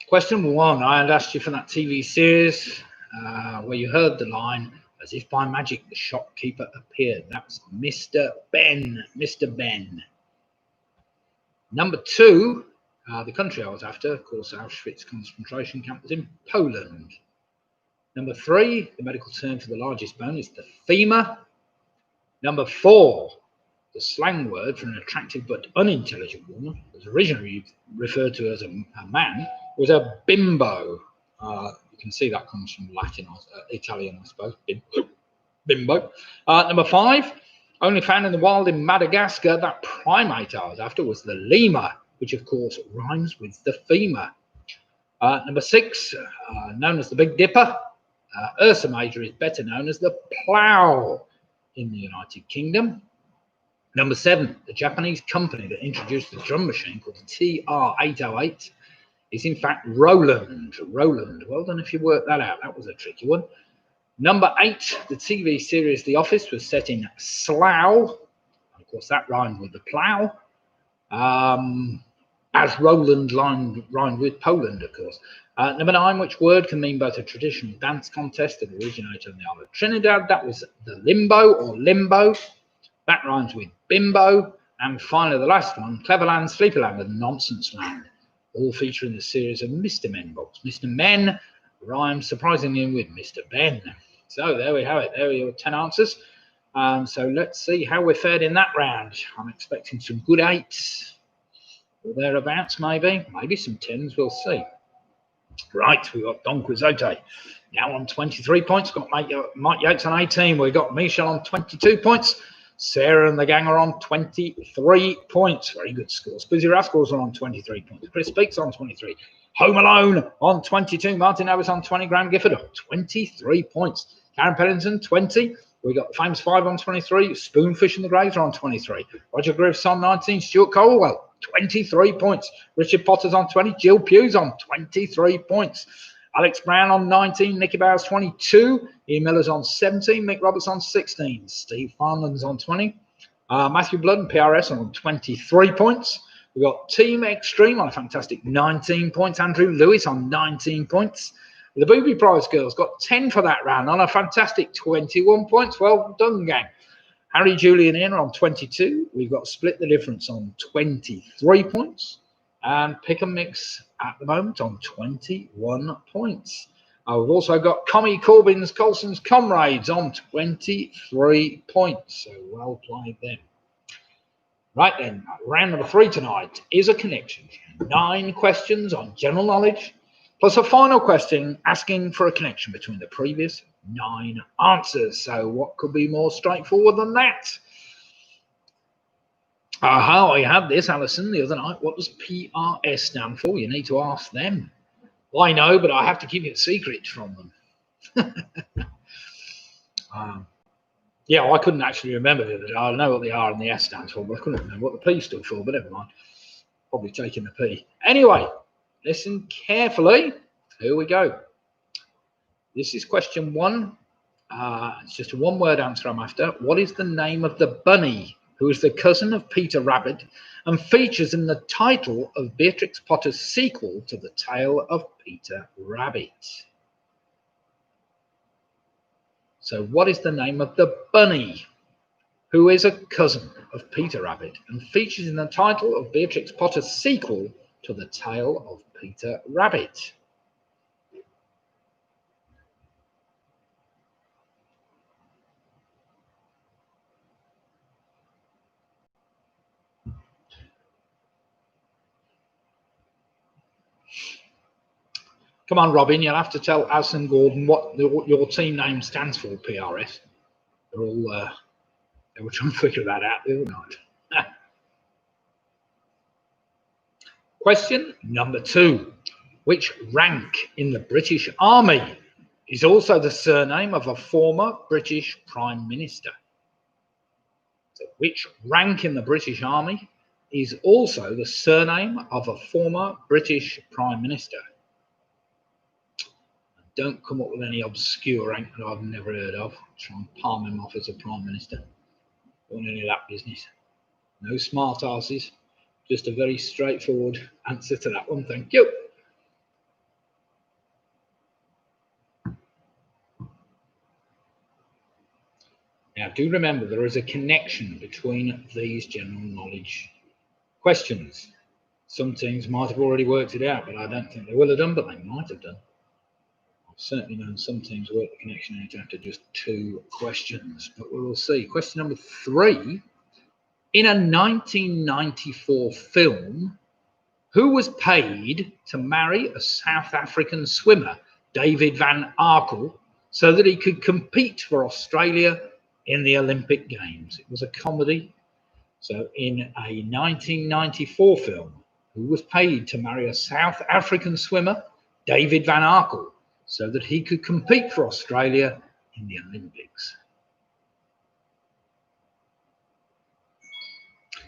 [SPEAKER 1] Question 1. I had asked you for that TV series where you heard the line, "As if by magic, the shopkeeper appeared." That's Mr. Ben. Mr. Ben. Number 2, the country I was after, of course, Auschwitz concentration camp, was in Poland. Number 3, the medical term for the largest bone is the femur. Number 4, the slang word for an attractive but unintelligent woman, was originally referred to as a man, was a bimbo. You can see that comes from Latin, Italian, I suppose. Bimbo. Number 5, only found in the wild in Madagascar, that primate I was after was the lemur, which of course rhymes with the femur. Number 6, known as the Big Dipper, Ursa Major is better known as the plough in the United Kingdom. Number 7, the Japanese company that introduced the drum machine called the TR-808 is in fact Roland. Roland. Well done if you worked that out. That was a tricky one. Number 8, the TV series The Office was set in Slough. Of course, that rhymed with the plough. As Roland rhymed with Poland, of course. Number 9, which word can mean both a traditional dance contest that originated on the island of Trinidad? That was the limbo or limbo. That rhymes with bimbo. And finally, the last one, Cleverland, Sleepyland, and Nonsense Land, all featuring the series of Mr. Men books. Mr. Men rhymes surprisingly with Mr. Ben. So there we have it. There are your 10 answers. So let's see how we're fared in that round. I'm expecting some good 8s or thereabouts, maybe some 10s. We'll see. Right, we've got Don Quixote now on 23 points. We've got Mike Yates on 18. We've got Michelle on 22 points. Sarah and the gang are on 23 points. Very good scores. Busy Rascals are on 23 points. Chris Speaks on 23. Home Alone on 22. Martin Ellis on 20. Graham Gifford on 23 points. Karen Pennington, 20. We got the Famous 5 on 23. Spoonfish and the Graves are on 23. Roger Griffiths on 19. Stuart Colwell, 23 points. Richard Potter's on 20. Jill Pugh's on 23 points. Alex Brown on 19. Nicky Bowers 22. Ian Miller's on 17. Mick Roberts on 16. Steve Farnland's on 20. Matthew Blood and PRS on 23 points. We've got Team Extreme on a fantastic 19 points. Andrew Lewis on 19 points. The Booby Prize girls got 10 for that round on a fantastic 21 points. Well done, gang. Harry, Julie and Ian are on 22. We've got Split the Difference on 23 points. And Pick and Mix at the moment on 21 points. We've also got Commie Corbyn's Colson's Comrades on 23 points. So well played then. Right then, round number 3 tonight is a connection. 9 questions on general knowledge, plus a final question asking for a connection between the previous 9 answers. So what could be more straightforward than that? I had this, Alison, the other night. What does PRS stand for? You need to ask them. Well, I know, but I have to keep it secret from them. Yeah, I couldn't actually remember the other day. I know what the R and the S stands for, but I couldn't remember what the P stood for, but never mind. Probably taking the P. Anyway, listen carefully. Here we go. This is question 1. It's just a one-word answer I'm after. What is the name of the bunny who is the cousin of Peter Rabbit and features in the title of Beatrix Potter's sequel to The Tale of Peter Rabbit? So what is the name of the bunny who is a cousin of Peter Rabbit and features in the title of Beatrix Potter's sequel to The Tale of Peter Rabbit? Come on, Robin, you'll have to tell Alison Gordon what your team name stands for, PRS. They were trying to figure that out the other night. Question number 2. Which rank in the British Army is also the surname of a former British Prime Minister? So which rank in the British Army is also the surname of a former British Prime Minister? Don't come up with any obscure rank that I've never heard of. Try and palm him off as a Prime Minister. Don't want any of that business. No smart asses. Just a very straightforward answer to that one. Thank you. Now, do remember there is a connection between these general knowledge questions. Some teams might have already worked it out, but I don't think they will have done, but they might have done. I've certainly known some teams work the connection out after just 2 questions, but we will see. Question number 3. In a 1994 film, who was paid to marry a South African swimmer, David van Arkel, so that he could compete for Australia in the Olympic Games? It was a comedy. So in a 1994 film, who was paid to marry a South African swimmer, David van Arkel, so that he could compete for Australia in the Olympics?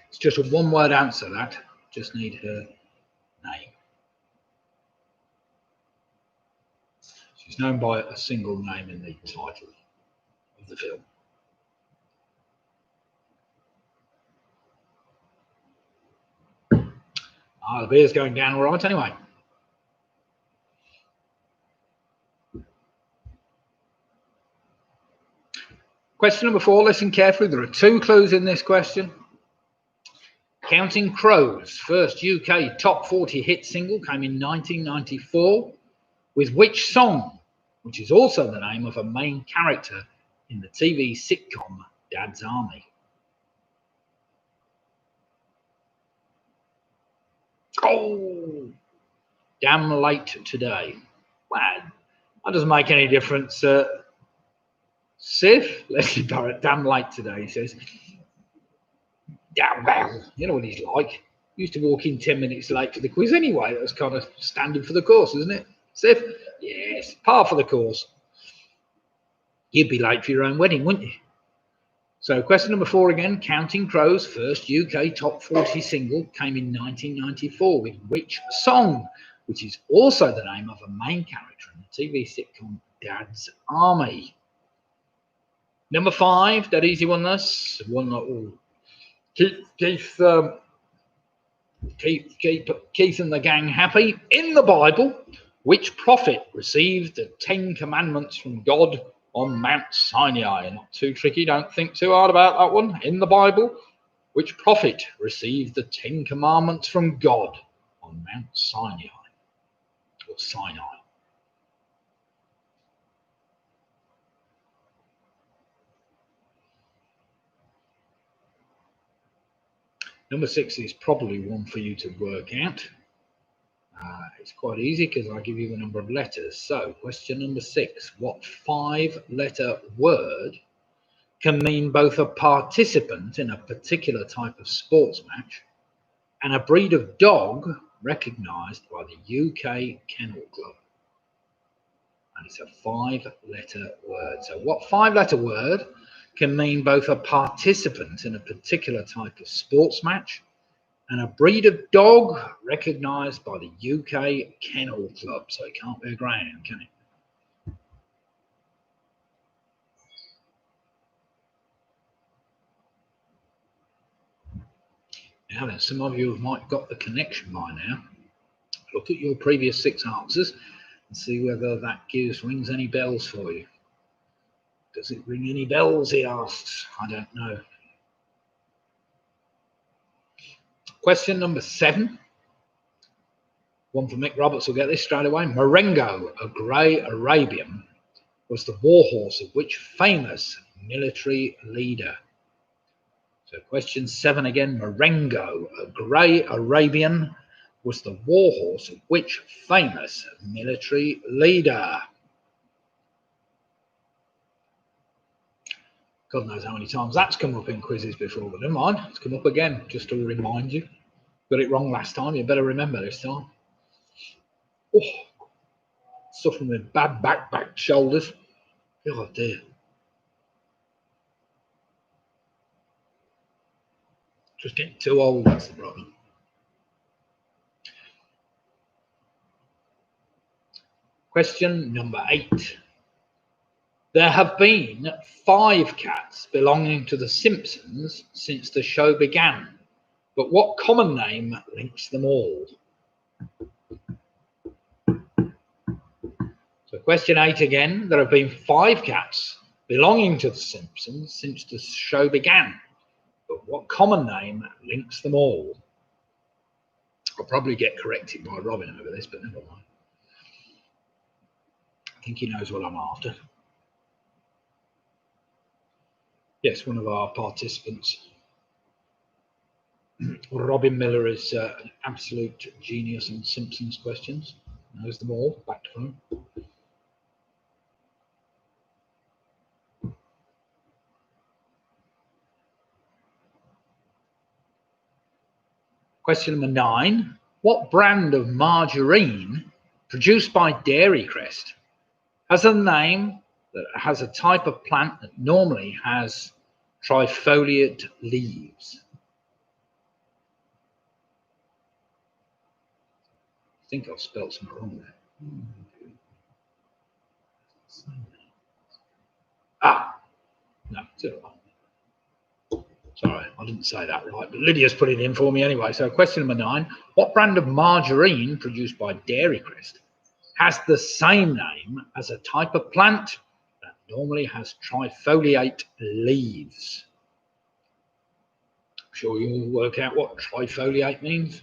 [SPEAKER 1] It's just a one-word answer, that. Just need her name. She's known by a single name in the title of the film. The beer's going down all right anyway. Question number 4, listen carefully. There are 2 clues in this question. Counting Crows' first UK top 40 hit single came in 1994 with which song, which is also the name of a main character in the TV sitcom Dad's Army? Oh, damn late today. Well, that doesn't make any difference. Sif, Leslie Barrett, damn late today, he says. Damn well, you know what he's like. Used to walk in 10 minutes late to the quiz anyway. That was kind of standard for the course, isn't it? Sif? Yes, par for the course. You'd be late for your own wedding, wouldn't you? So question number 4 again. Counting Crows' first UK top 40 single came in 1994 with which song, which is also the name of a main character in the TV sitcom Dad's Army? Number 5, that easy one, this. One that will keep Keith and the gang happy. In the Bible, which prophet received the 10 commandments from God on Mount Sinai? Not too tricky, don't think too hard about that one. In the Bible, which prophet received the 10 commandments from God on Mount Sinai? Or Sinai? Number 6 is probably one for you to work out. It's quite easy because I give you the number of letters. So, question number 6. What 5-letter word can mean both a participant in a particular type of sports match and a breed of dog recognised by the UK Kennel Club? And it's a 5-letter word. So what 5-letter word can mean both a participant in a particular type of sports match and a breed of dog recognised by the UK Kennel Club? So it can't be a greyhound, can it? Now then, some of you might have got the connection by now. Look at your previous 6 answers and see whether that rings any bells for you. Does it ring any bells, he asks. I don't know. Question number 7. One for Mick Roberts will get this straight away. Marengo, a grey Arabian, was the warhorse of which famous military leader? So question 7 again. Marengo, a grey Arabian, was the warhorse of which famous military leader? God knows how many times that's come up in quizzes before, but never mind. It's come up again, just to remind you. Got it wrong last time, you better remember this time. Oh, suffering with bad back shoulders. Oh dear. Just getting too old, that's the problem. Question number 8. There have been 5 cats belonging to the Simpsons since the show began, but what common name links them all? So question 8 again. There have been 5 cats belonging to the Simpsons since the show began, but what common name links them all? I'll probably get corrected by Robin over this, but never mind. I think he knows what I'm after. Yes, one of our participants. Robin Miller is an absolute genius on Simpsons questions. Knows them all, back to front. Question number 9. What brand of margarine produced by Dairy Crest has a name that has a type of plant that normally has trifoliate leaves? I think I've spelled something wrong there. No, it's all right. Sorry, I didn't say that right, but Lydia's put it in for me anyway. So question number 9. What brand of margarine produced by Dairy Crest has the same name as a type of plant that normally has trifoliate leaves? I'm sure you'll work out what trifoliate means.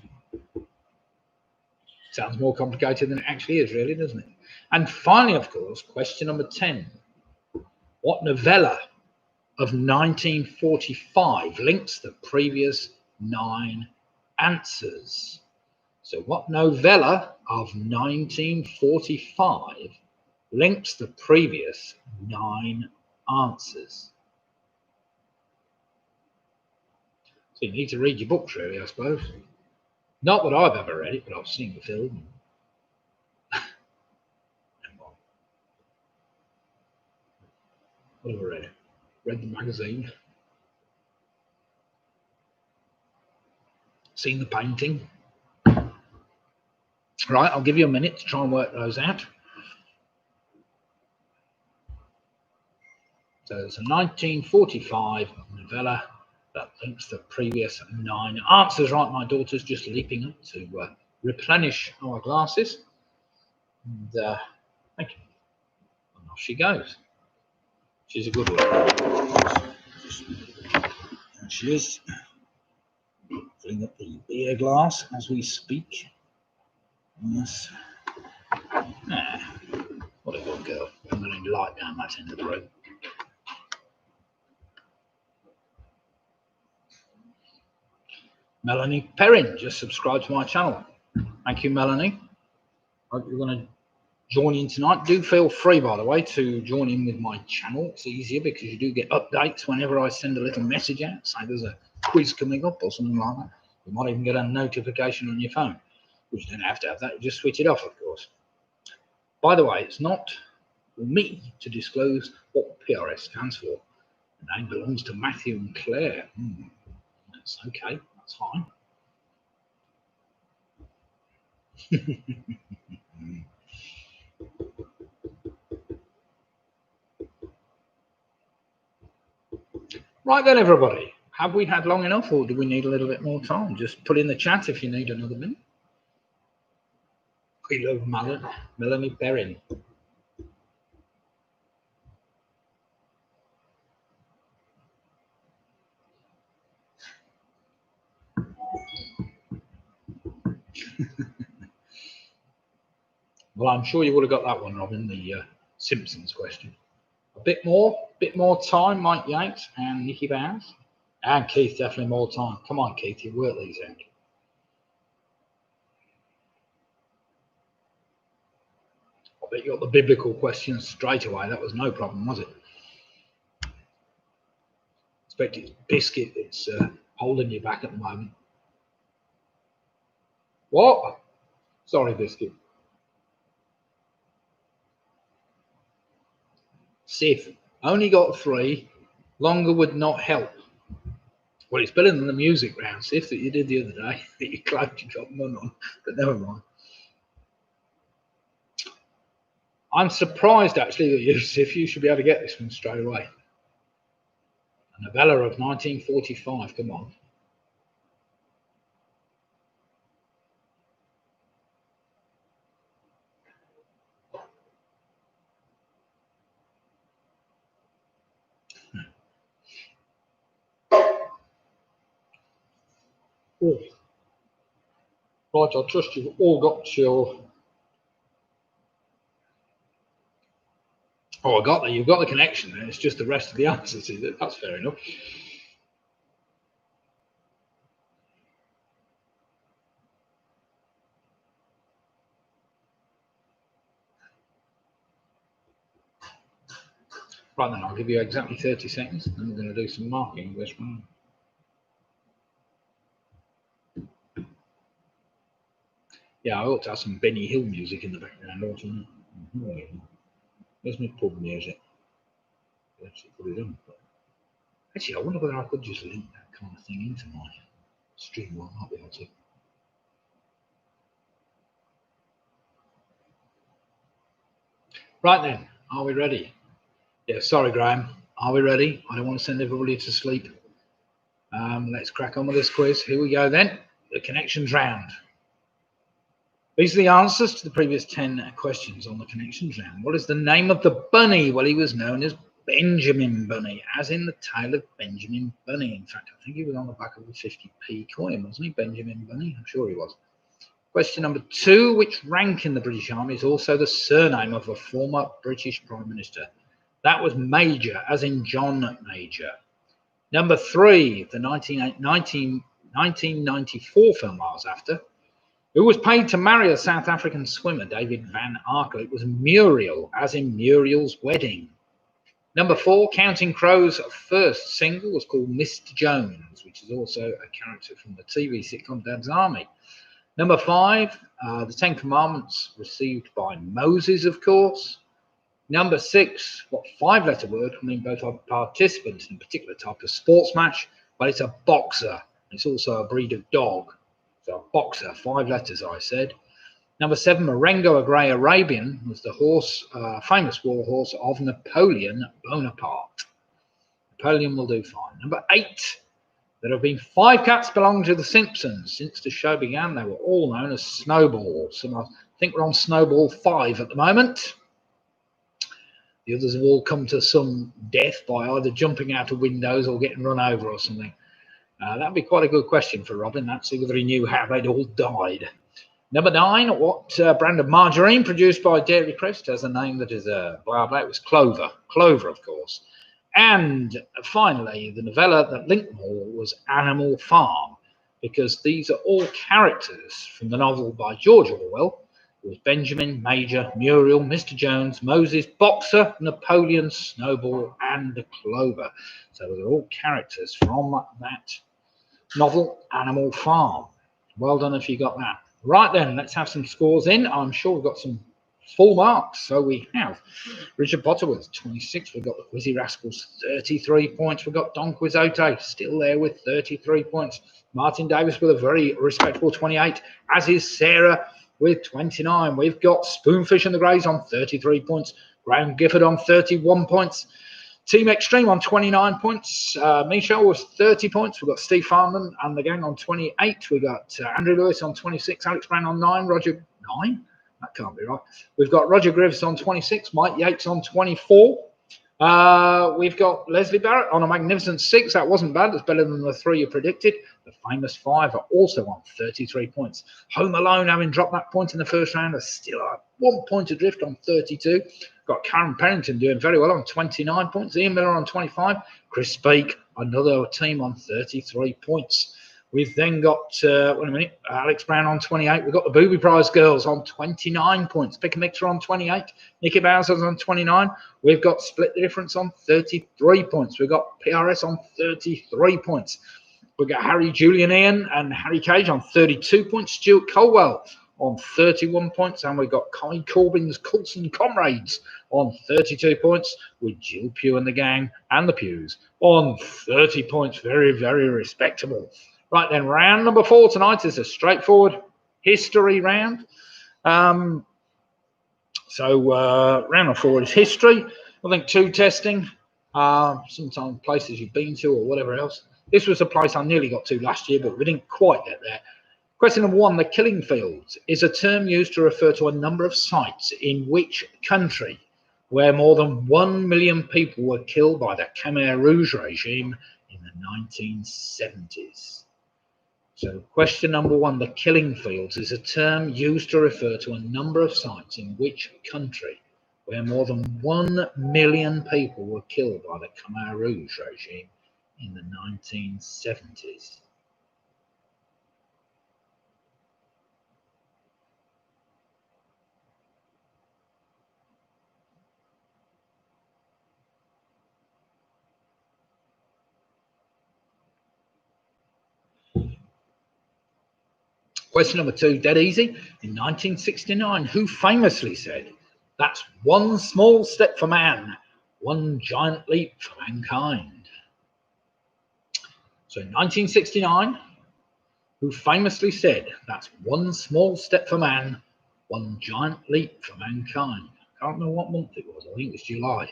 [SPEAKER 1] Sounds more complicated than it actually is, really, doesn't it? And finally, of course, question number 10. What novella of 1945 links the previous 9 answers? So what novella of 1945 links the previous 9 answers? So you need to read your books, really, I suppose. Not that I've ever read it, but I've seen the film. What have I read? Read the magazine. Seen the painting. Right, I'll give you a minute to try and work those out. So it's a 1945 novella that links the previous 9 answers. Right, my daughter's just leaping up to replenish our glasses. And thank you. And off she goes. She's a good one. There she is. Filling up the beer glass as we speak. Yes. What a good girl. I'm going to light down that end of the room. Melanie Perrin just subscribed to my channel. Thank you, Melanie. Hope you're going to join in tonight. Do feel free, by the way, to join in with my channel. It's easier because you do get updates whenever I send a little message out, say there's a quiz coming up or something like that. You might even get a notification on your phone, which you don't have to have that. You just switch it off, of course. By the way, it's not for me to disclose what PRS stands for. The name belongs to Matthew and Claire. That's okay. That's fine. Right then, everybody. Have we had long enough, or do we need a little bit more time? Just put in the chat if you need another minute. We love Melanie Perrin. Well, I'm sure you would have got that one, Robin, the Simpsons question. A bit more time, Mike Yates and Nicky Bowers. And Keith, definitely more time. Come on, Keith, you work these out. I bet you got the biblical questions straight away. That was no problem, was it? I expect it's Biscuit that's holding you back at the moment. What? Sorry, Biscuit. Sif, only got 3. Longer would not help. Well, it's better than the music round, Sif, that you did the other day, that you claimed you got none on, but never mind. I'm surprised, actually, that you, Sif, you should be able to get this one straight away. A novella of 1945, come on. Oh. Right, I trust you've all got your... Oh, I got that. You've got the connection there. It's just the rest of the answers. That's fair enough. Right then, I'll give you exactly 30 seconds, and we're going to do some marking of this one. Yeah, I ought to have some Benny Hill music in the background, oughtn't I? Where's my pub music? Let's put it on. Actually, I wonder whether I could just link that kind of thing into my stream. Well, I might be able to. Right then, are we ready? Yeah, sorry, Graham. Are we ready? I don't want to send everybody to sleep. Let's crack on with this quiz. Here we go then. The connections round. These are the answers to the previous 10 questions on the connections round. What is the name of the bunny? Well, he was known as Benjamin Bunny, as in the tale of Benjamin Bunny. In fact, I think he was on the back of a 50p coin, wasn't he, Benjamin Bunny? I'm sure he was. Question number 2, which rank in the British Army is also the surname of a former British Prime Minister? That was Major, as in John Major. Number 3, the 1994 film I was after. Who was paid to marry a South African swimmer, David Van Arkel? It was Muriel, as in Muriel's Wedding. Number 4, Counting Crows' first single was called Mr. Jones, which is also a character from the TV sitcom Dad's Army. Number 5, the 10 Commandments received by Moses, of course. Number 6, what 5-letter word can mean both a participant in a particular type of sports match, but it's a boxer. It's also a breed of dog. So a boxer, 5 letters, I said. Number 7, Marengo, a grey Arabian, was the horse, famous war horse of Napoleon Bonaparte. Napoleon will do fine. Number 8, there have been 5 cats belonging to the Simpsons. Since the show began, they were all known as Snowballs. And I think we're on Snowball 5 at the moment. The others have all come to some death by either jumping out of windows or getting run over or something. That'd be quite a good question for Robin. That's whether he knew how they'd all died. Number 9, what brand of margarine produced by Dairy Crest has a name that is blah blah? It was Clover. Clover, of course. And finally, the novella that linked them all was Animal Farm. because these are all characters from the novel by George Orwell. It was Benjamin, Major, Muriel, Mr. Jones, Moses, Boxer, Napoleon, Snowball, and Clover. So they're all characters from that novel, Animal Farm. Well done if you got that. Right then, let's have some scores in. I'm sure we've got some full marks. So we have Richard Potter with 26. We've got the Quizzy Rascals, 33 points. We've got Don Quixote still there with 33 points. Martin Davis with a very respectable 28, as is Sarah with 29. We've got Spoonfish and the Greys on 33 points. Graham Gifford on 31 points. Team Extreme on 29 points. Michelle was 30 points. We've got Steve Farman and the gang on 28. We've got Andrew Lewis on 26. Alex Brown on 9. Roger, 9? That can't be right. We've got Roger Grives on 26. Mike Yates on 24. We've got Leslie Barrett on a magnificent 6. That wasn't bad. That's better than the 3 you predicted. The famous 5 are also on 33 points. Home Alone, having dropped that point in the first round, are still 1 point adrift on 32. Got Karen Pennington doing very well on 29 points. Ian Miller on 25. Chris Spake, another team on 33 points. We've then got, wait a minute, Alex Brown on 28. We've got the Booby Prize Girls on 29 points. Pick a Mixer on 28. Nikki Bowser's on 29. We've got Split the Difference on 33 points. We've got PRS on 33 points. We've got Harry, Julian, Ian, and Harry Cage on 32 points. Stuart Colwell on 31 points. And we've got Connie Corbin's Coulson Comrades on 32 points, with Jill Pugh and the gang and the Pews on 30 points. Very, very respectable. Right then, round number 4 tonight is a straightforward history round. Round number 4 is history. I think 2 testing, sometimes places you've been to or whatever else. This was a place I nearly got to last year, but we didn't quite get there. Question number 1, the Killing Fields is a term used to refer to a number of sites in which country where more than 1 million people were killed by the Khmer Rouge regime in the 1970s. So question number 1, the Killing Fields is a term used to refer to a number of sites in which country where more than 1 million people were killed by the Khmer Rouge regime in the 1970s. Question number 2, dead easy. In 1969, who famously said, "That's one small step for man, one giant leap for mankind"? So in 1969, who famously said, "That's one small step for man, one giant leap for mankind"? I can't remember what month it was. I think it was July.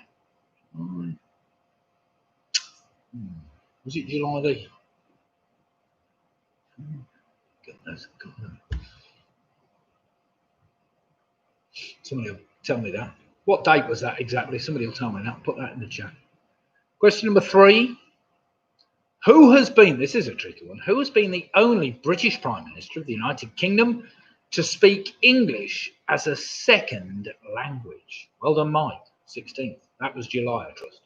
[SPEAKER 1] Was it July the... Goodness. Somebody will tell me that. What date was that exactly? Somebody will tell me that. Put that in the chat. Question number 3. Who has been, this is a tricky one, who has been the only British Prime Minister of the United Kingdom to speak English as a second language? Well done, Mike. 16th. That was July, I trust.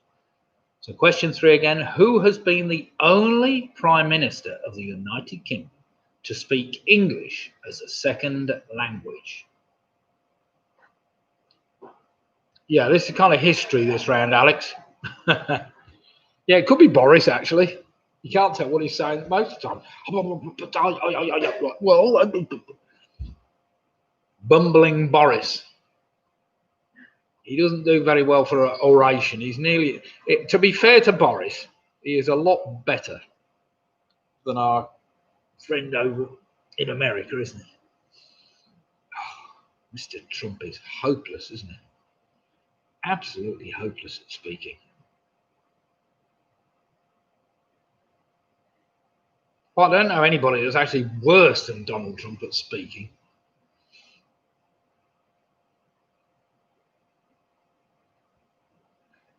[SPEAKER 1] So question 3 again. Who has been the only Prime Minister of the United Kingdom to speak English as a second language? Yeah, this is kind of history this round, Alex. Yeah, it could be Boris, actually. You can't tell what he's saying most of the time. Well, bumbling Boris. He doesn't do very well for an oration. He's nearly... to be fair to Boris, he is a lot better than our friend over in America, isn't he? Oh, Mr. Trump is hopeless, isn't he? Absolutely hopeless at speaking. Well, I don't know anybody that's actually worse than Donald Trump at speaking.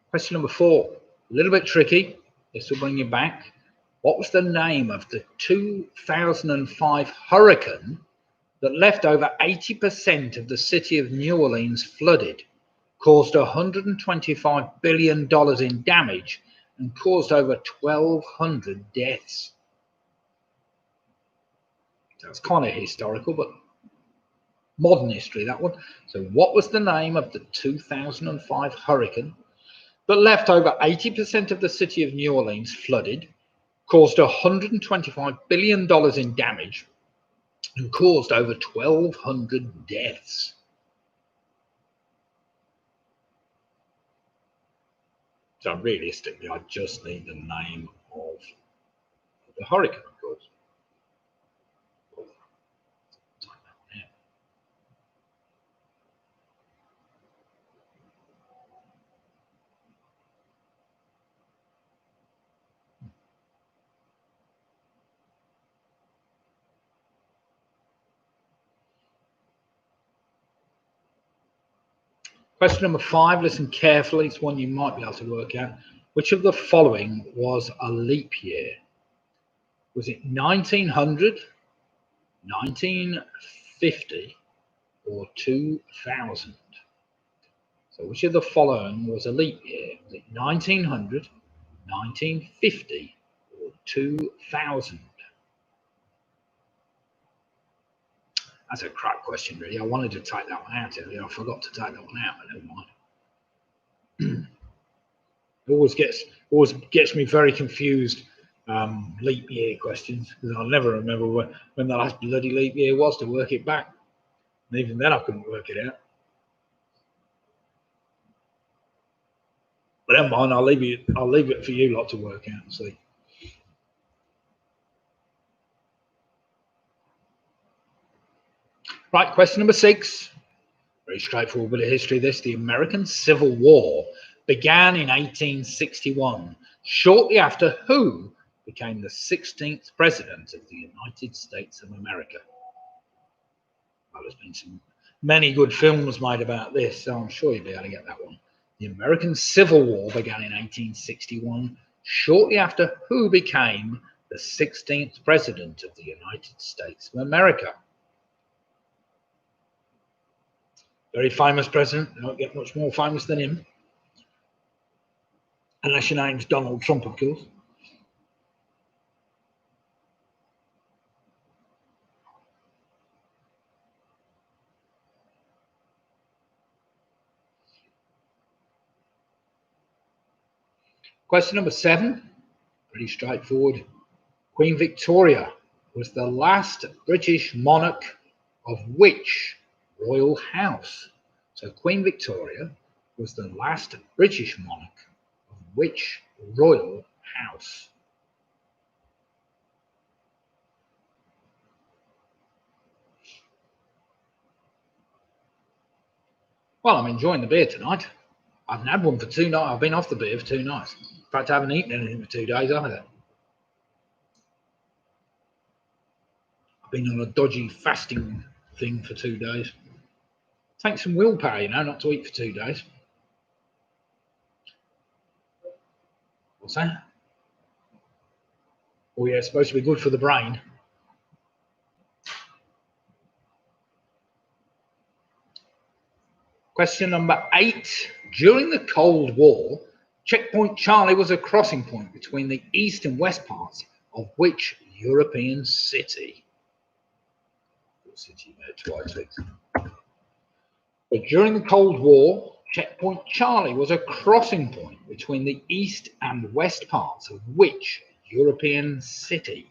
[SPEAKER 1] Question number 4, a little bit tricky. This will bring you back. What was the name of the 2005 hurricane that left over 80% of the city of New Orleans flooded, caused $125 billion in damage, and caused over 1,200 deaths? That's kind of historical, but modern history, that one. So what was the name of the 2005 hurricane that left over 80% of the city of New Orleans flooded, caused $125 billion in damage, and caused over 1,200 deaths? So realistically, I just need the name of the hurricane, of course. Question number 5, listen carefully, it's one you might be able to work out. Which of the following was a leap year? Was it 1900, 1950, or 2000? So which of the following was a leap year? Was it 1900, 1950, or 2000? That's a crap question, really. I wanted to take that one out earlier. I forgot to take that one out, but never mind. It always gets me very confused, leap year questions, because I'll never remember when the last bloody leap year was to work it back. And even then I couldn't work it out. But never mind, I'll leave it for you lot to work out and see. Right, question number 6. Very straightforward bit of history this. The American Civil War began in 1861, shortly after who became the 16th president of the United States of America? Well, there's been many good films made about this, so I'm sure you'll be able to get that one. The American Civil War began in 1861, shortly after who became the 16th president of the United States of America? Very famous president. You don't get much more famous than him. Unless your name's Donald Trump, of course. Question number 7. Pretty straightforward. Queen Victoria was the last British monarch of which royal house? So Queen Victoria was the last British monarch of which royal house? Well, I'm enjoying the beer tonight. I haven't had one for 2 nights. I've been off the beer for 2 nights. In fact, I haven't eaten anything for 2 days either. I've been on a dodgy fasting thing for 2 days. Takes some willpower, you know, not to eat for 2 days. What's that? Oh yeah, it's supposed to be good for the brain. Question number 8. During the Cold War, Checkpoint Charlie was a crossing point between the east and west parts of which European city? But during the Cold War, Checkpoint Charlie was a crossing point between the east and west parts of which European city?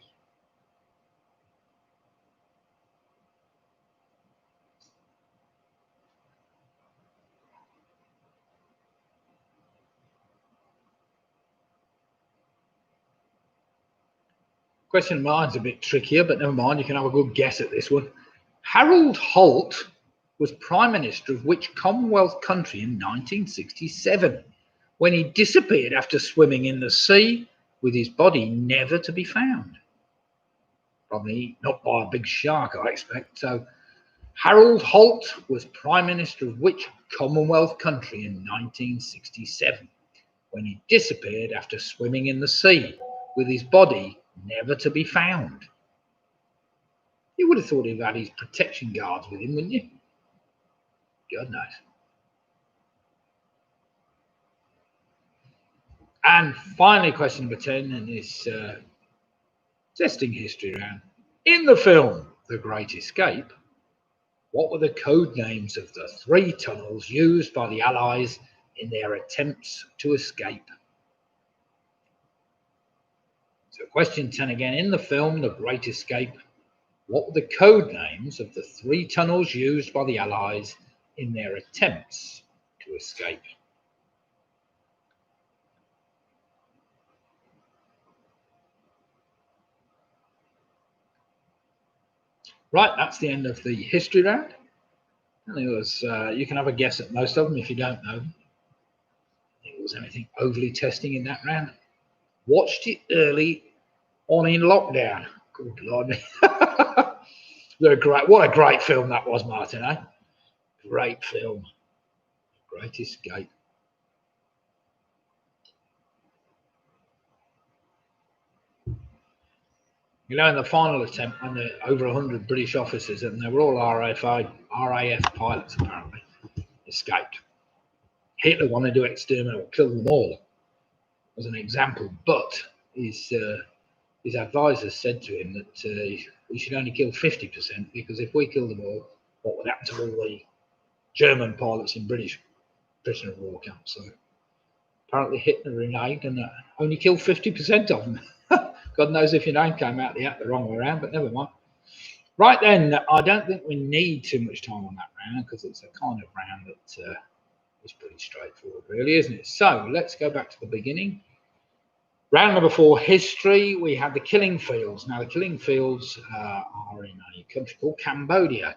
[SPEAKER 1] Question mine's a bit trickier, but never mind, you can have a good guess at this one. Harold Holt was Prime Minister of which Commonwealth country in 1967 when he disappeared after swimming in the sea with his body never to be found? Probably not by a big shark, I expect. So Harold Holt was Prime Minister of which Commonwealth country in 1967 when he disappeared after swimming in the sea with his body never to be found? You would have thought he'd had his protection guards with him, wouldn't you? God knows. And finally, question number 10 in this testing history round. In the film The Great Escape, what were the code names of the 3 tunnels used by the Allies in their attempts to escape? So question 10 again. In the film The Great Escape, what were the code names of the 3 tunnels used by the Allies in their attempts to escape? Right, that's the end of the history round. And it was, you can have a guess at most of them if you don't know them. I think it was anything overly testing in that round. Watched it early on in lockdown. Good Lord me. What a great film that was, Martin, eh? Great film. Great Escape. You know, in the final attempt, when there were over 100 British officers, and they were all RAF pilots apparently, escaped. Hitler wanted to exterminate or kill them all as an example, but his advisors said to him that we should only kill 50%, because if we kill them all, what would happen to all the German pilots in British prisoner of war camps? So apparently Hitler reneged and only killed 50% of them. God knows if your name came out the wrong way around, but never mind. Right then, I don't think we need too much time on that round, because it's a kind of round that is pretty straightforward, really, isn't it? So let's go back to the beginning. Round number 4, history. We have the killing fields. Now, the killing fields are in a country called Cambodia.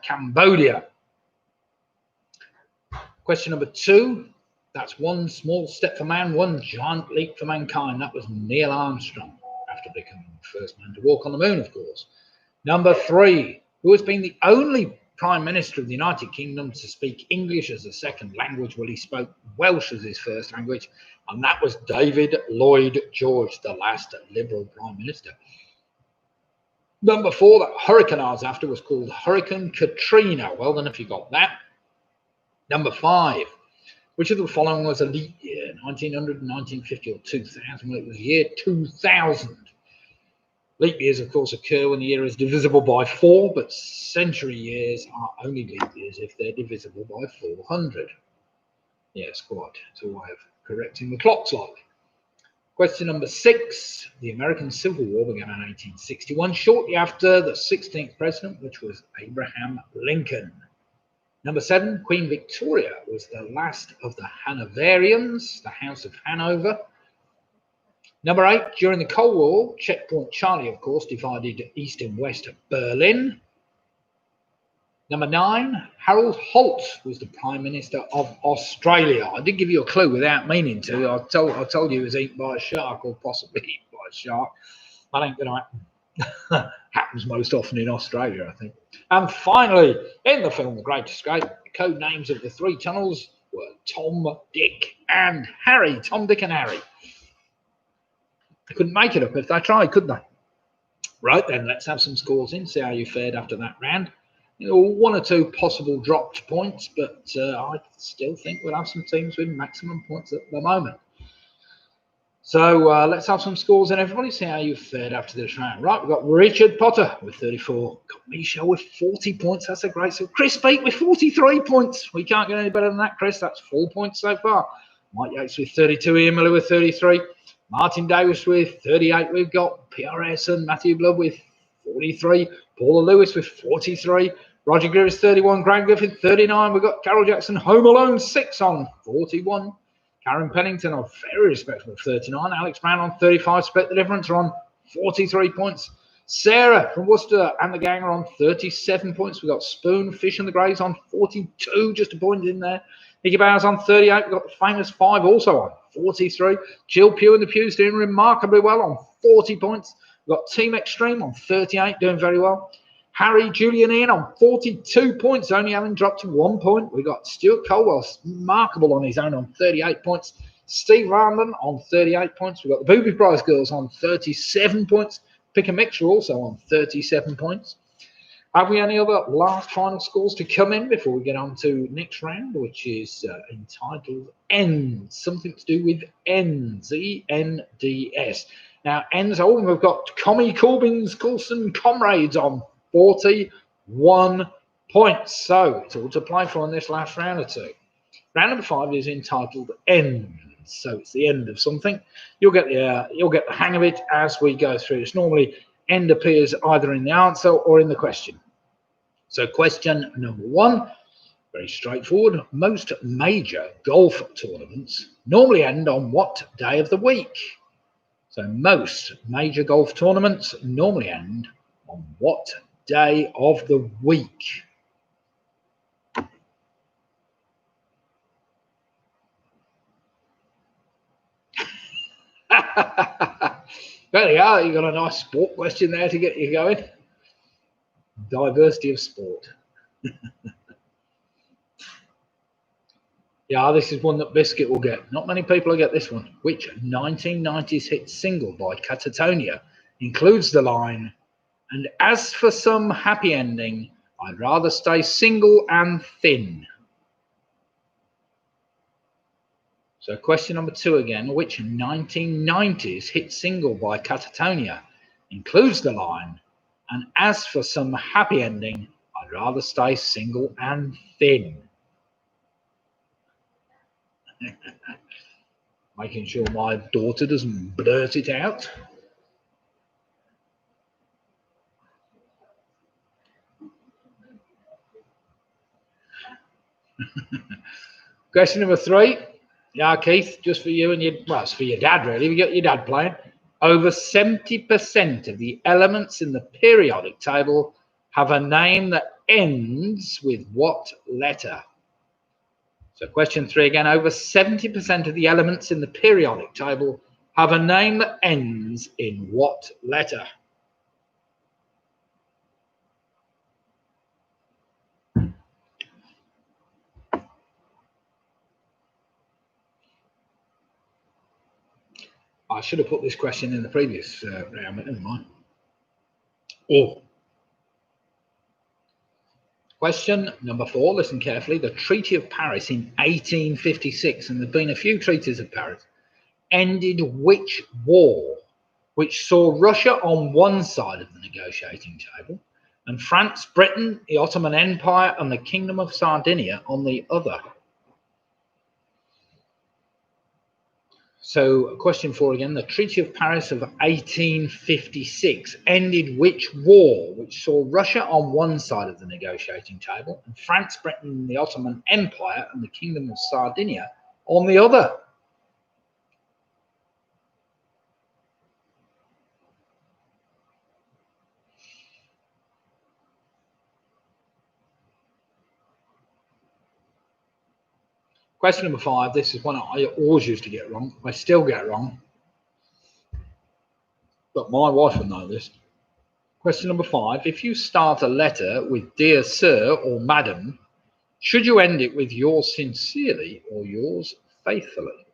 [SPEAKER 1] Question number 2. That's one small step for man, one giant leap for mankind. That was Neil Armstrong, after becoming the first man to walk on the moon, of course. Number 3. Who has been the only Prime Minister of the United Kingdom to speak English as a second language? Well, he spoke Welsh as his first language, and that was David Lloyd George, the last Liberal Prime Minister. Number 4, that hurricane I was after was called Hurricane Katrina. Well done if you got that. Number 5, which of the following was a leap year? 1900, 1950, or 2000? Well, it was year 2000. Leap years, of course, occur when the year is divisible by 4, but century years are only leap years if they're divisible by 400. Yes, quite. It's a way of correcting the clocks like. Question number 6. The American Civil War began in 1861, shortly after the 16th president, which was Abraham Lincoln. Number 7. Queen Victoria was the last of the Hanoverians, the House of Hanover. Number 8, during the Cold War, Checkpoint Charlie, of course, divided east and west of Berlin. Number 9, Harold Holt was the Prime Minister of Australia. I did give you a clue without meaning to. I told you he was eaten by a shark, or possibly eaten by a shark. That ain't going to happen. Happens most often in Australia, I think. And finally, in the film The Great Escape, the code names of the 3 tunnels were Tom, Dick, and Harry. Tom, Dick, and Harry. They couldn't make it up if they tried, could they? Right then, let's have some scores in, see how you fared after that round. You know, 1 or 2 possible dropped points, but I still think we'll have some teams with maximum points at the moment. So let's have some scores in, everybody, see how you fared after this round. Right, we've got Richard Potter with 34. Got Michelle with 40 points. That's a great score. Chris Peake with 43 points. We can't get any better than that, Chris. That's 4 points so far. Mike Yates with 32. Ian Miller with 33. Martin Davis with 38. We've got PRS and Matthew Blood with 43. Paula Lewis with 43. Roger Griffiths 31. Grant Griffith 39. We've got Carol Jackson Home Alone 6 on 41. Karen Pennington on very respectable 39. Alex Brown on 35. Split the difference are on 43 points. Sarah from Worcester and the gang are on 37 points. We've got Spoon, Fish and the Greys on 42. Just a point in there. Nicky Bowers on 38. We've got the famous 5 also on 43. Jill Pugh and the Pews doing remarkably well on 40 points. We've got Team Extreme on 38, doing very well. Harry, Julian Ian on 42 points, only having dropped to 1 point. We've got Stuart Colwell, remarkable on his own, on 38 points. Steve Randon on 38 points. We've got the Booby Prize Girls on 37 points. Pick a Mixture also on 37 points. Have we any other last final scores to come in before we get on to next round, which is entitled Ends, something to do with Ends, E-N-D-S. Now, Ends, we've got Commie Corbyn's Coulson Comrades on 40 1 point. So it's all to play for in this last round or two. Round number 5 is entitled End. So it's the end of something. You'll get the hang of it as we go through. It's normally end appears either in the answer or in the question. So question number 1, very straightforward. Most major golf tournaments normally end on what day of the week? So most major golf tournaments normally end on what day of the week? There you are. You got a nice sport question there to get you going. Diversity of sport. Yeah, this is one that Biscuit will get. Not many people will get this one. Which 1990s hit single by Catatonia includes the line, "And as for some happy ending, I'd rather stay single and thin"? So question number 2 again. Which 1990s hit single by Catatonia includes the line, "And as for some happy ending, I'd rather stay single and thin"? Making sure my daughter doesn't blurt it out. Question number 3. Yeah, Keith, just for you and it's for your dad really. We got your dad playing. Over 70% of the elements in the periodic table have a name that ends with what letter? So question 3 again. Over 70% of the elements in the periodic table have a name that ends in what letter? I should have put this question in the previous round, but never mind. Oh. Question number 4, listen carefully. The Treaty of Paris in 1856, and there have been a few treaties of Paris, ended which war? Which saw Russia on one side of the negotiating table and France, Britain, the Ottoman Empire, and the Kingdom of Sardinia on the other. So question 4 again. The Treaty of Paris of 1856 ended which war? Which saw Russia on one side of the negotiating table and France, Britain, the Ottoman Empire, and the Kingdom of Sardinia on the other. Question number 5. This is one I always used to get wrong. I still get wrong. But my wife will know this. Question number 5. If you start a letter with "Dear Sir" or "Madam," should you end it with "Yours sincerely" or "Yours faithfully"?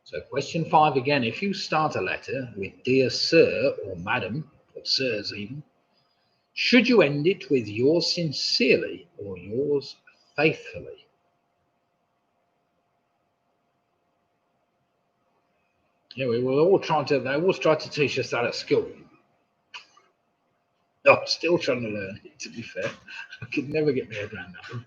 [SPEAKER 1] So question 5 again. If you start a letter with "Dear Sir" or "Madam," or "Sirs" even, should you end it with "Yours sincerely" or "Yours faithfully"? Yeah, they always try to teach us that at school. I'm still trying to learn it, to be fair. I could never get my head around that one.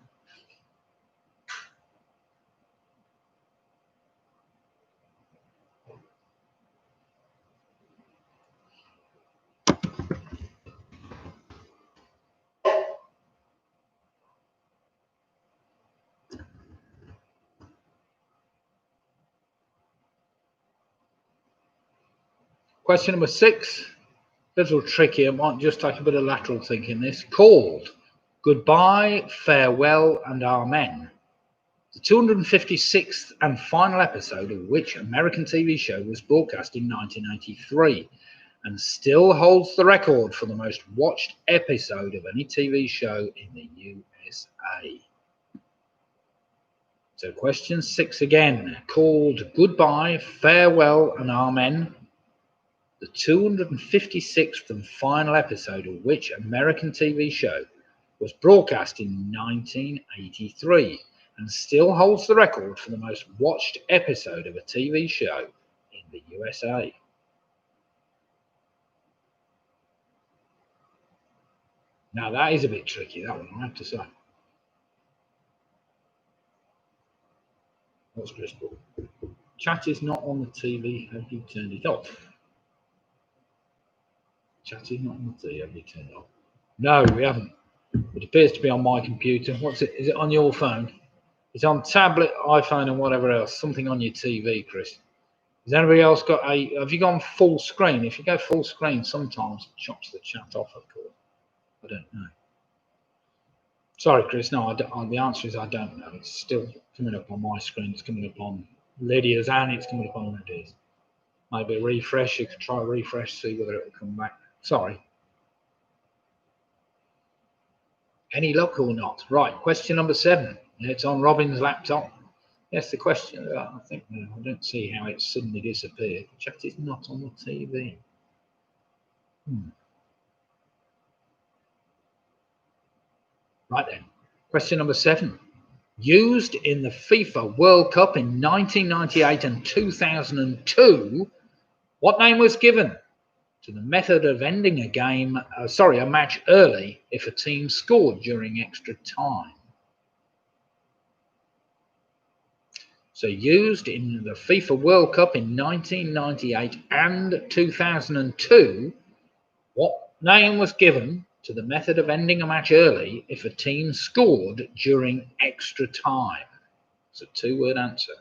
[SPEAKER 1] Question number 6. Little tricky. It might just take a bit of lateral thinking. This called Goodbye, Farewell, and Amen. The 256th and final episode of which American TV show was broadcast in 1983 and still holds the record for the most watched episode of any TV show in the USA. So question 6 again, called Goodbye, Farewell, and Amen. The 256th and final episode of which American TV show was broadcast in 1983 and still holds the record for the most watched episode of a TV show in the USA. Now that is a bit tricky, that one, I have to say. What's Crystal? Chat is not on the TV. Have you turned it off? Chat is not on the TV. Have you turned it off? No, we haven't. It appears to be on my computer. What's it? Is it on your phone? It's on tablet, iPhone, and whatever else. Something on your TV, Chris. Has anybody else got a? Have you gone full screen? If you go full screen, sometimes it chops the chat off. Of course, I don't know. Sorry, Chris. No, the answer is I don't know. It's still coming up on my screen. It's coming up on Lydia's, and it's coming up on Lydia's. Maybe a refresh. You could try a refresh, see whether it will come back. Sorry. Any luck or not? Right. Question number 7. It's on Robin's laptop. Yes, the question. I think I don't see how it suddenly disappeared. Chat is not on the TV. Right then. Question number 7. Used in the FIFA World Cup in 1998 and 2002, what name was given to the method of ending a match early if a team scored during extra time? So used in the FIFA World Cup in 1998 and 2002, what name was given to the method of ending a match early if a team scored during extra time? It's a 2-word answer.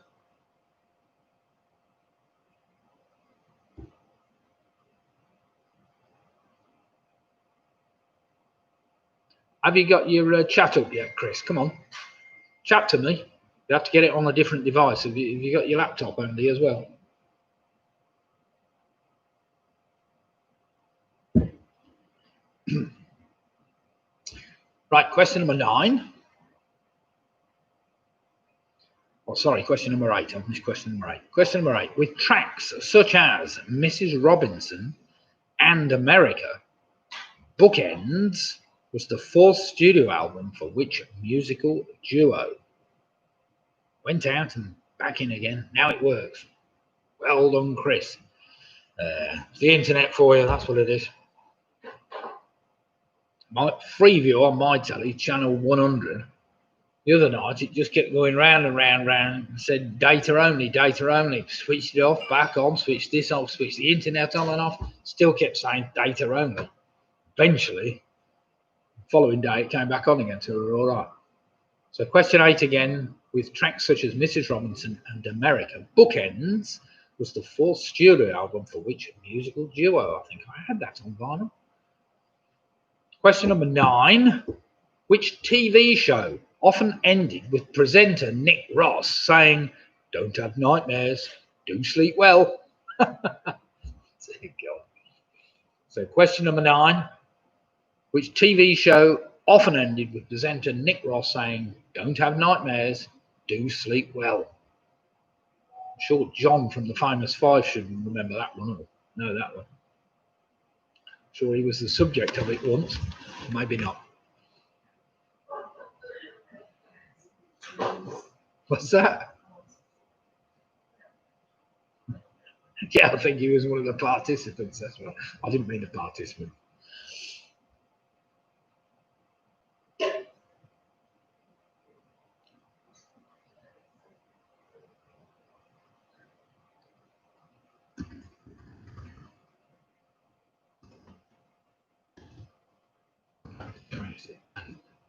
[SPEAKER 1] Have you got your chat up yet, Chris? Come on. Chat to me. You have to get it on a different device. Have you got your laptop only as well? Right, question number 9. Oh, sorry, question number 8. I've missed question number 8. Question number 8. With tracks such as Mrs. Robinson and America, Bookends was the 4th studio album for which musical duo? Went out and back in again. Now it works. Well done, Chris. It's the internet for you, that's what it is. My Freeview on my telly, channel 100, the other night it just kept going round and round and said data only, data only. Switched it off, back on, switched this off, switched the internet on and off, still kept saying data only. Eventually, following day it came back on again, so we were all right. So question 8 again. With tracks such as Mrs. Robinson and America, Bookends was the 4th studio album for which musical duo? I think I had that on vinyl. Question number 9. Which TV show often ended with presenter Nick Ross saying, "Don't have nightmares, do sleep well"? There you go. So question number 9. Which TV show often ended with presenter Nick Ross saying, "Don't have nightmares, do sleep well"? I'm sure John from the Famous Five should remember that one or know that one. I'm sure he was the subject of it once. Maybe not. What's that? Yeah, I think he was one of the participants. That's right. I didn't mean a participant.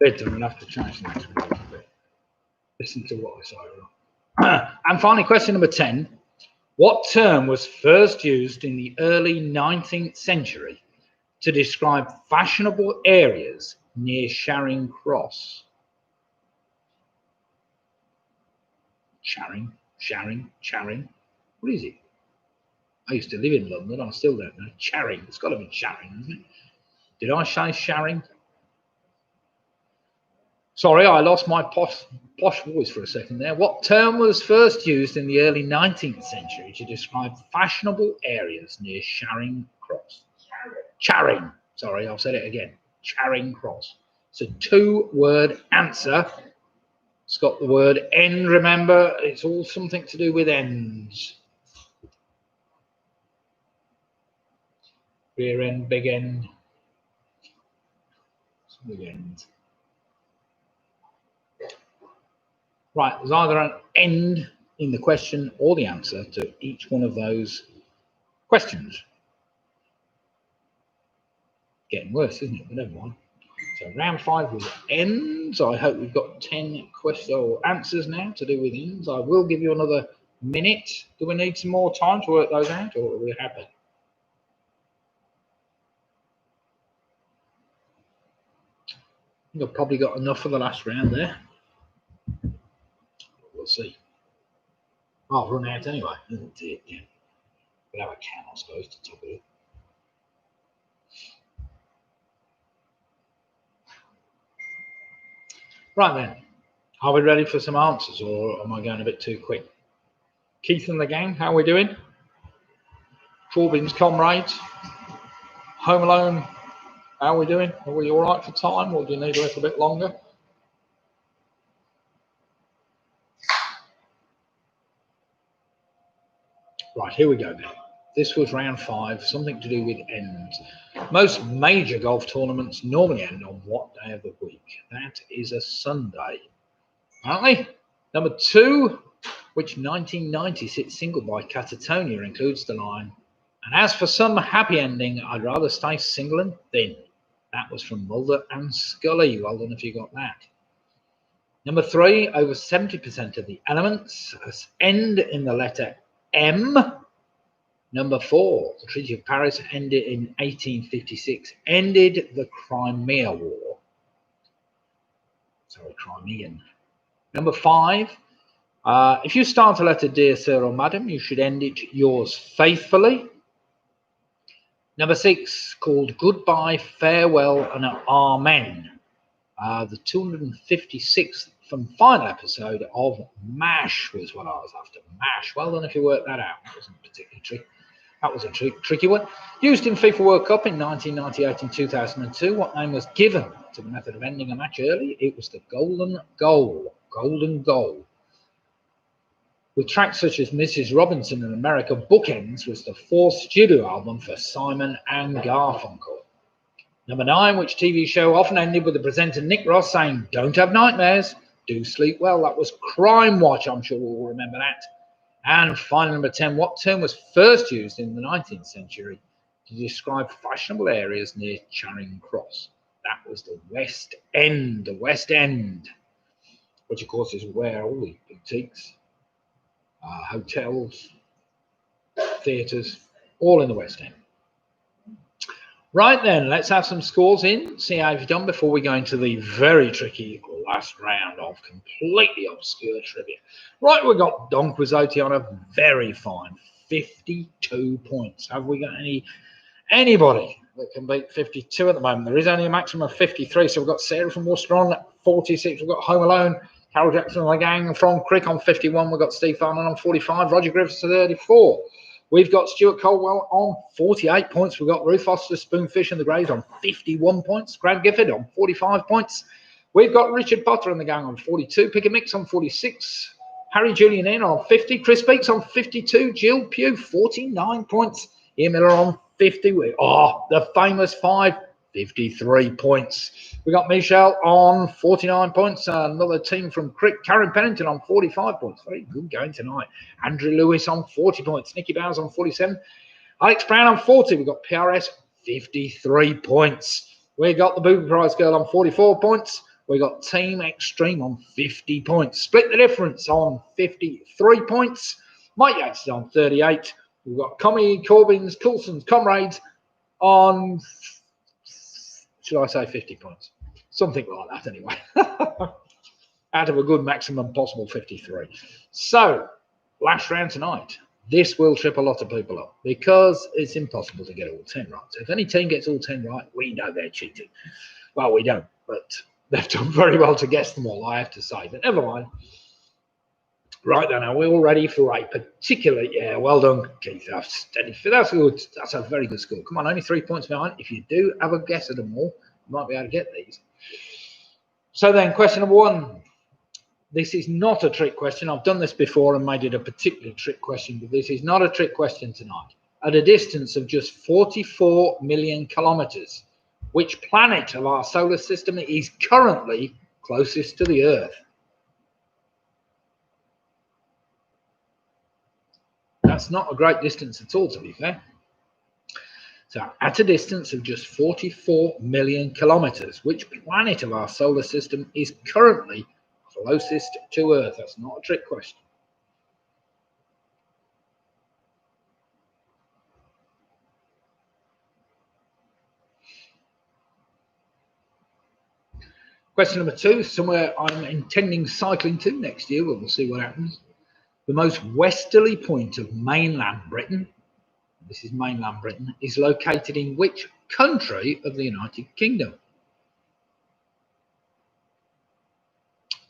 [SPEAKER 1] Bedtime, we'll have to change the next one a little bit. Listen to what I say. And finally, question number 10. What term was first used in the early 19th century to describe fashionable areas near Charing Cross? Charing. What is it? I used to live in London. I still don't know. Charing. It's got to be Charing, isn't it? Did I say Charing? Sorry, I lost my posh voice for a second there. What term was first used in the early 19th century to describe fashionable areas near Charing Cross? Charing. Sorry, I've said it again. Charing Cross. It's a 2-word answer. It's got the word end, remember. It's all something to do with ends. Rear end, big end. with ends. Right, there's either an end in the question or the answer to each one of those questions. Getting worse, isn't it? But never mind. So round 5 was ends. I hope we've got 10 questions or answers now to do with ends. I will give you another minute. Do we need some more time to work those out, or are we happy? I think I've probably got enough for the last round there. We'll see. Oh, I've run out anyway. Oh dear, yeah. We'll have a can, I suppose, to top it up. Right then, are we ready for some answers, or am I going a bit too quick? Keith and the gang, how are we doing? Corbyn's comrades, Home Alone, how are we doing? Are we all right for time, or do you need a little bit longer? Right, here we go now. This was round 5, something to do with ends. Most major golf tournaments normally end on what day of the week? That is a Sunday, aren't they? Number 2, which 1996 single by Catatonia includes the line, and as for some happy ending, I'd rather stay single and thin. That was from Mulder and Scully. Well done if you got that. Number 3, over 70% of the elements end in the letter M. Number 4, the Treaty of Paris ended in 1856, ended the Crimea War. Sorry, Crimean. Number 5, if you start a letter Dear Sir or Madam, you should end it Yours Faithfully. Number 6, called Goodbye, Farewell and Amen. The 256th and final episode of MASH was what I was after. MASH. Well done if you worked that out. That wasn't particularly tricky. That was a tricky one. Used in FIFA World Cup in 1998 and 2002. What name was given to the method of ending a match early? It was the Golden Goal. Golden Goal. With tracks such as Mrs. Robinson in America, Bookends was the 4th studio album for Simon and Garfunkel. Number 9, which TV show often ended with the presenter Nick Ross saying, "Don't have nightmares, do sleep well." That was Crime Watch. I'm sure we'll remember that. And finally, number 10, what term was first used in the 19th century to describe fashionable areas near Charing Cross? That was the West End, which of course is where all the boutiques, hotels, theatres, all in the West End. Right then, let's have some scores in, see how you've done before we go into the very tricky last round of completely obscure trivia. Right, we've got Don Quixote on a very fine 52 points. Have we got anybody that can beat 52 at the moment? There is only a maximum of 53, so we've got Sarah from Worcester at 46. We've got Home Alone, Carol Jackson and the gang from Crick on 51. We've got Steve Farman on 45, Roger Griffiths 34. We've got Stuart Colwell on 48 points. We've got Ruth Foster, Spoonfish and the Greys on 51 points. Graham Gifford on 45 points. We've got Richard Potter and the gang on 42. Pick a Mix on 46. Harry Julian in on 50. Chris Beeks on 52. Jill Pugh, 49 points. Ian Miller on 50. The famous 5, 53 points. We got Michelle on 49 points. Another team from Crick. Karen Pennington on 45 points. Very good going tonight. Andrew Lewis on 40 points. Nicky Bowers on 47. Alex Brown on 40. We've got PRS 53 points. We got the Booby Prize Girl on 44 points. We got Team Extreme on 50 points. Split the Difference on 53 points. Mike Yates is on 38. We've got Commie, Corbyn's, Coulson's, Comrades on, should I say 50 points? Something like that anyway. Out of a good maximum possible 53. So, last round tonight. This will trip a lot of people up because it's impossible to get all 10 right. So if any team gets all 10 right, we know they're cheating. Well, we don't, but they've done very well to guess them all, I have to say. But never mind. Right then, are we all ready for a particular? Yeah, well done, Keith. That's good. That's a very good score. Come on, only 3 points behind. If you do have a guess at them all, you might be able to get these. So then, question number 1. This is not a trick question. I've done this before and made it a particularly trick question, but this is not a trick question tonight. At a distance of just 44 million kilometers, Which planet of our solar system is currently closest to the Earth? That's not a great distance at all, to be fair. So at a distance of just 44 million kilometers, which planet of our solar system is currently closest to Earth? That's not a trick question. Question number 2, somewhere I'm intending cycling to next year, we'll see what happens. The most westerly point of mainland Britain, this is mainland Britain, is located in which country of the United Kingdom?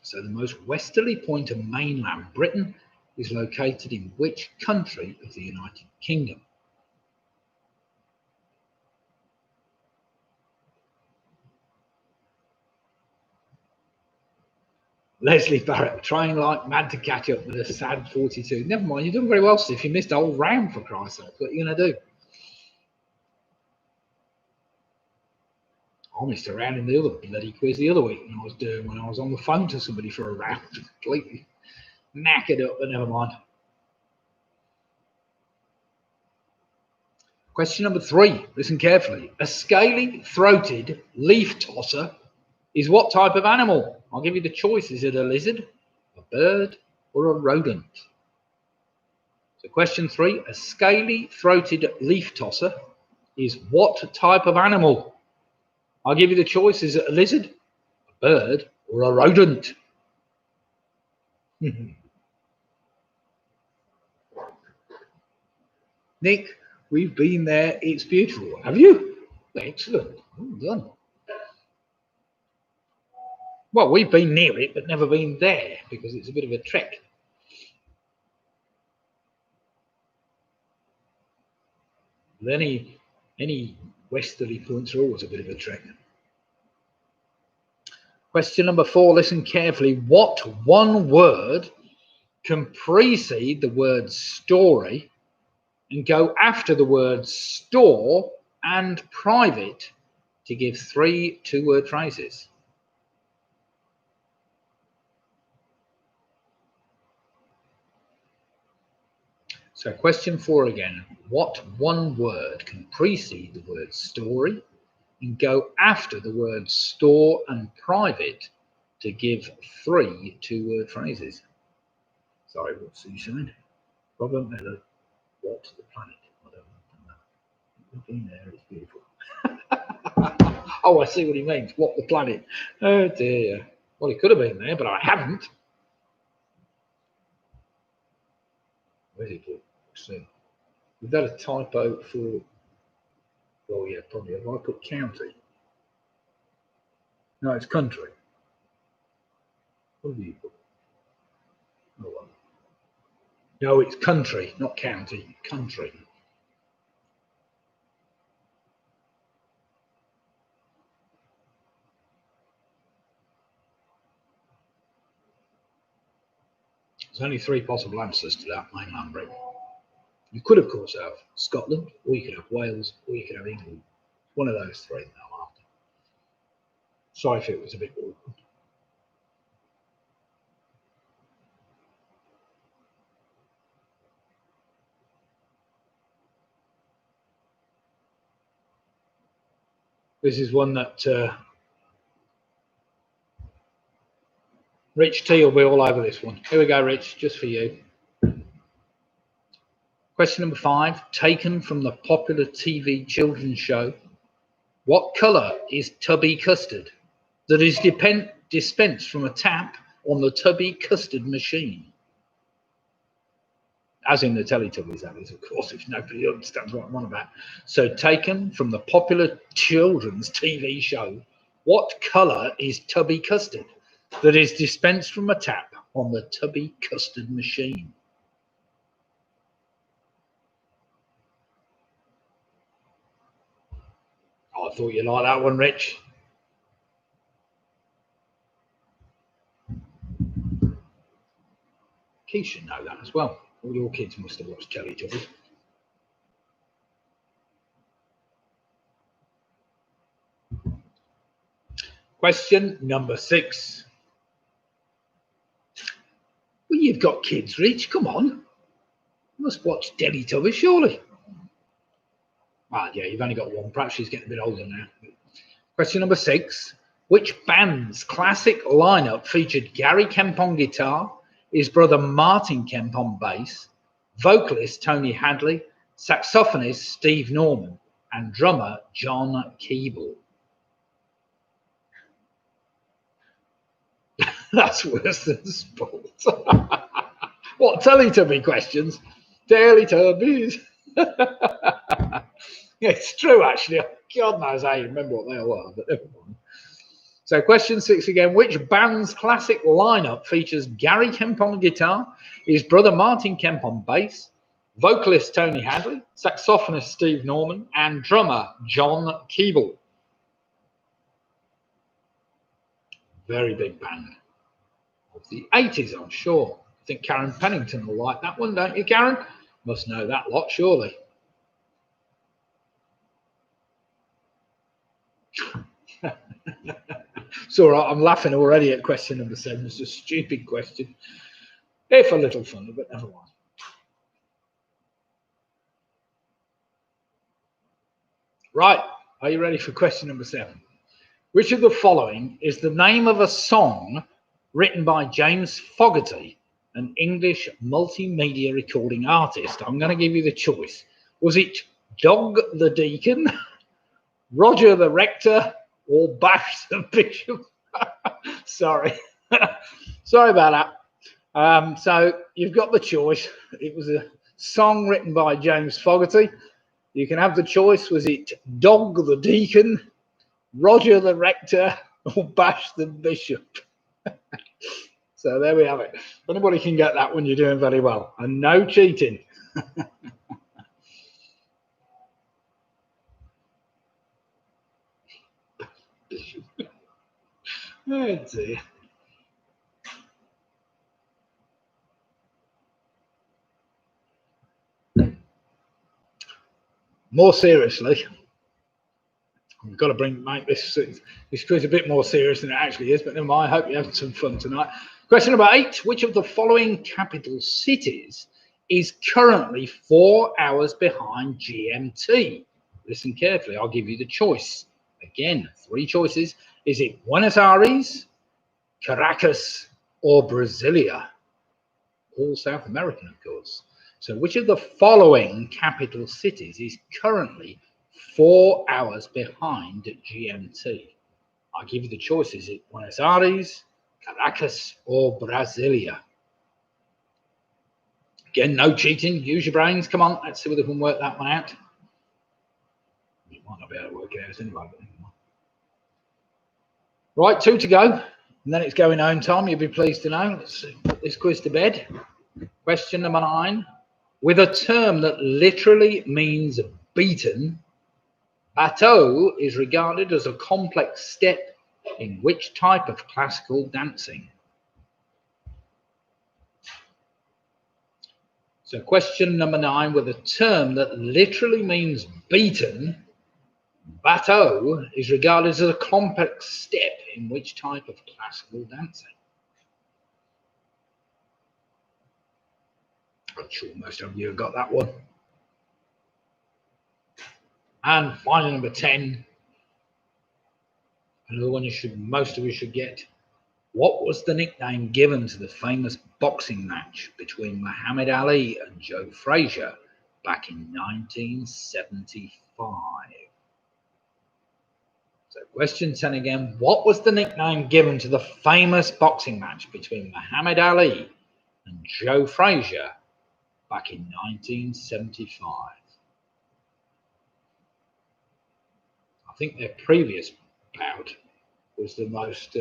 [SPEAKER 1] So the most westerly point of mainland Britain is located in which country of the United Kingdom? Leslie Barrett, trying like mad to catch up with a sad 42. Never mind, you're doing very well, Steve. You missed a whole round, for Christ's sake. What are you going to do? I missed a round in the other bloody quiz the other week when I was on the phone to somebody for a round. Completely knackered up, but never mind. Question number 3. Listen carefully. A scaly-throated leaf tosser is what type of animal? I'll give you the choice. Is it a lizard, a bird, or a rodent? So question 3, a scaly-throated leaf tosser is what type of animal? I'll give you the choice. Is it a lizard, a bird, or a rodent? Nick, we've been there. It's beautiful. Have you? Excellent. Well done. Well, we've been near it, but never been there because it's a bit of a trek. Any westerly points are always a bit of a trek. Question number 4, listen carefully. What one word can precede the word story and go after the words store and private to give 3 two-word phrases? So question 4 again. What one word can precede the word story and go after the words store and private to give 3 two-word phrases? Sorry, what's he saying? Robert Miller, what the planet? I don't know. We've been there, it's beautiful. Oh, I see what he means. What the planet? Oh dear. Well, he could have been there, but I haven't. Where's it put? See. We've got a typo for, well, yeah, probably. Have I put county? No, it's country. What have you put? Oh, well. No, it's country, not county. Country. There's only 3 possible answers to that mainland Britain. You could, of course, have Scotland, or you could have Wales, or you could have England. One of those 3 that I'm after. Sorry if it was a bit awkward. This is one that Rich T will be all over this one. Here we go, Rich, just for you. Question number 5, taken from the popular TV children's show. What colour is Tubby Custard that is dispensed from a tap on the Tubby Custard machine? As in the Teletubbies, that is, of course, if nobody understands what I'm on about. So taken from the popular children's TV show, what colour is Tubby Custard that is dispensed from a tap on the Tubby Custard machine? Oh, I thought you'd like that one, Rich. Keith should know that as well. All your kids must have watched Question number 6. Well, you've got kids, Rich. Come on. You must watch Tubby, surely. Ah, yeah, you've only got one. Perhaps she's getting a bit older now. Question number 6. Which band's classic lineup featured Gary Kemp on guitar, his brother Martin Kemp on bass, vocalist Tony Hadley, saxophonist Steve Norman, and drummer John Keeble? That's worse than sport. What, Teletubby questions? Teletubbies. It's true, actually. God knows how you remember what they all are, but never mind. So question 6 again. Which band's classic lineup features Gary Kemp on guitar, his brother Martin Kemp on bass, vocalist Tony Hadley, saxophonist Steve Norman, and drummer John Keeble? Very big band of the 80s, I'm sure. I think Karen Pennington will like that one, don't you, Karen? Must know that lot, surely. It's all right, I'm laughing already at question number 7. It's a stupid question. If a little funny, but never mind. Right, are you ready for question number 7? Which of the following is the name of a song written by James Fogerty, an English multimedia recording artist? I'm going to give you the choice. Was it Dog the Deacon, Roger the Rector, or Bash the Bishop? Sorry. Sorry about that. So you've got the choice. It was a song written by James Fogerty. You can have the choice. Was it Dog the Deacon, Roger the Rector, or Bash the Bishop? So there we have it. If anybody can get that one, you're doing very well. And no cheating. Oh dear. More seriously, we've got to make this quiz a bit more serious than it actually is, but never mind. I hope you're having some fun tonight. Question number 8. Which of the following capital cities is currently 4 hours behind GMT? Listen carefully. I'll give you the choice. Again, 3 choices. Is it Buenos Aires, Caracas, or Brasilia? All South American, of course. So which of the following capital cities is currently 4 hours behind GMT? I'll give you the choices. Is it Buenos Aires, Caracas, or Brasilia? Again, no cheating. Use your brains. Come on, let's see whether we can work that one out. You might not be able to work it out anyway. Right, 2 to go. And then it's going home time. You'll be pleased to know. Let's put this quiz to bed. Question number 9. With a term that literally means beaten, bateau is regarded as a complex step in which type of classical dancing? So question number 9, with a term that literally means beaten, bateau is regarded as a complex step in which type of classical dancing? I'm sure most of you have got that one. And finally, number 10, another one most of you should get. What was the nickname given to the famous boxing match between Muhammad Ali and Joe Frazier back in 1975? So question 10 again. What was the nickname given to the famous boxing match between Muhammad Ali and Joe Frazier back in 1975? I think their previous bout was the most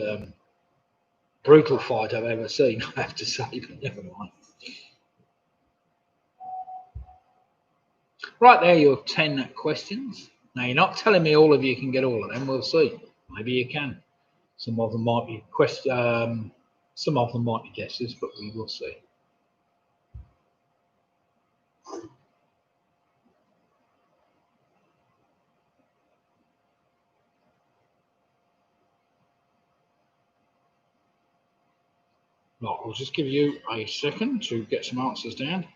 [SPEAKER 1] brutal fight I've ever seen, I have to say, but never mind. Right, there are your 10 questions. Now, you're not telling me all of you can get all of them. We'll see. Maybe you can. Some of them might be some of them might be guesses, but we will see. Right, I'll just give you a second to get some answers down.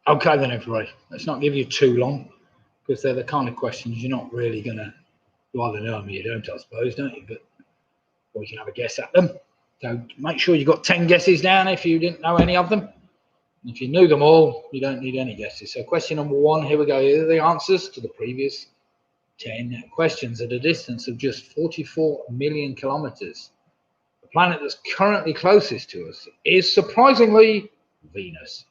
[SPEAKER 1] Okay then, everybody. Let's not give you too long, because they're the kind of questions you're not really going to, you either know them or you don't, I suppose, don't you? But or you can have a guess at them. So make sure you got 10 guesses down if you didn't know any of them. And if you knew them all, you don't need any guesses. So question number 1, here we go. Here are the answers to the previous 10 questions. At a distance of just 44 million kilometers, the planet that's currently closest to us is surprisingly Venus.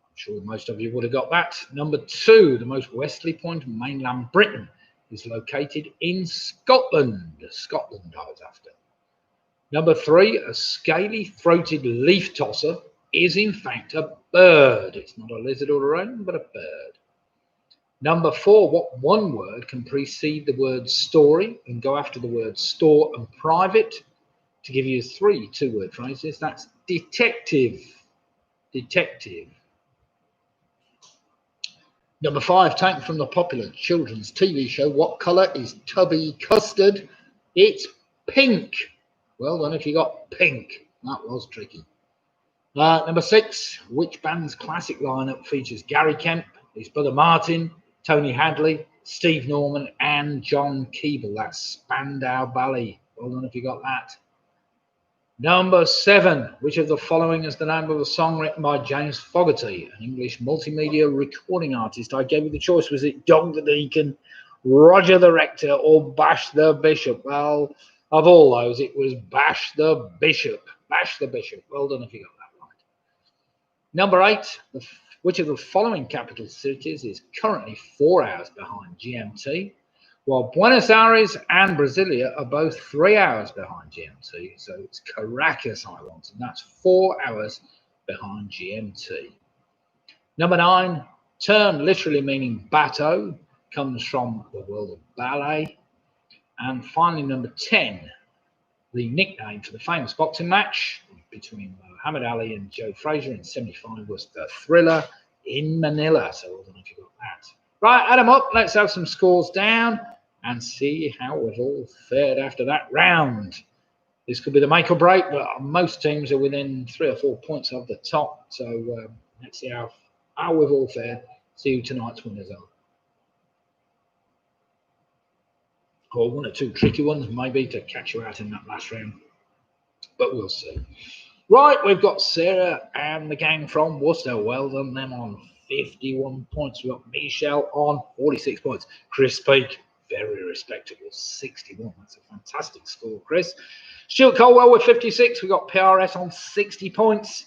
[SPEAKER 1] I'm sure most of you would have got that. Number 2, the most westerly point of mainland Britain is located in Scotland. Scotland I was after. Number 3, a scaly-throated leaf tosser is in fact a bird. It's not a lizard or a rodent, but a bird. Number 4, what one word can precede the word story and go after the word store and private to give you 3 two-word phrases? That's detective. Detective. Number 5, taken from the popular children's TV show, what colour is Tubby Custard? It's pink. Well done if you got pink. That was tricky. Number 6, which band's classic lineup features Gary Kemp, his brother Martin, Tony Hadley, Steve Norman, and John Keeble? That's Spandau Ballet. Well done if you got that. Number 7, which of the following is the name of a song written by James Fogarty, an English multimedia recording artist? I gave you the choice. Was it Dog the Deacon, Roger the Rector, or Bash the Bishop? Well, of all those, it was Bash the Bishop. Bash the Bishop. Well done if you got that right. Number 8, which of the following capital cities is currently 4 hours behind GMT, while Buenos Aires and Brasilia are both 3 hours behind GMT? So it's Caracas I want, and that's 4 hours behind GMT. Number 9, term literally meaning bateau, comes from the world of ballet. And finally, number 10, the nickname for the famous boxing match between Muhammad Ali and Joe Frazier in '75 was the Thriller in Manila. So well done if you got that. Right, add them up. Let's have some scores down and see how we've all fared after that round. This could be the make or break, but most teams are within 3 or 4 points of the top. So let's see how we've all fared. See who tonight's winners are. Or 1 or 2 tricky ones, maybe, to catch you out in that last round. But we'll see. Right, we've got Sarah and the gang from Worcester. Well done them on 51 points. We've got Michelle on 46 points. Chris Peake, very respectable, 61. That's a fantastic score, Chris. Stuart Colwell with 56. We've got PRS on 60 points.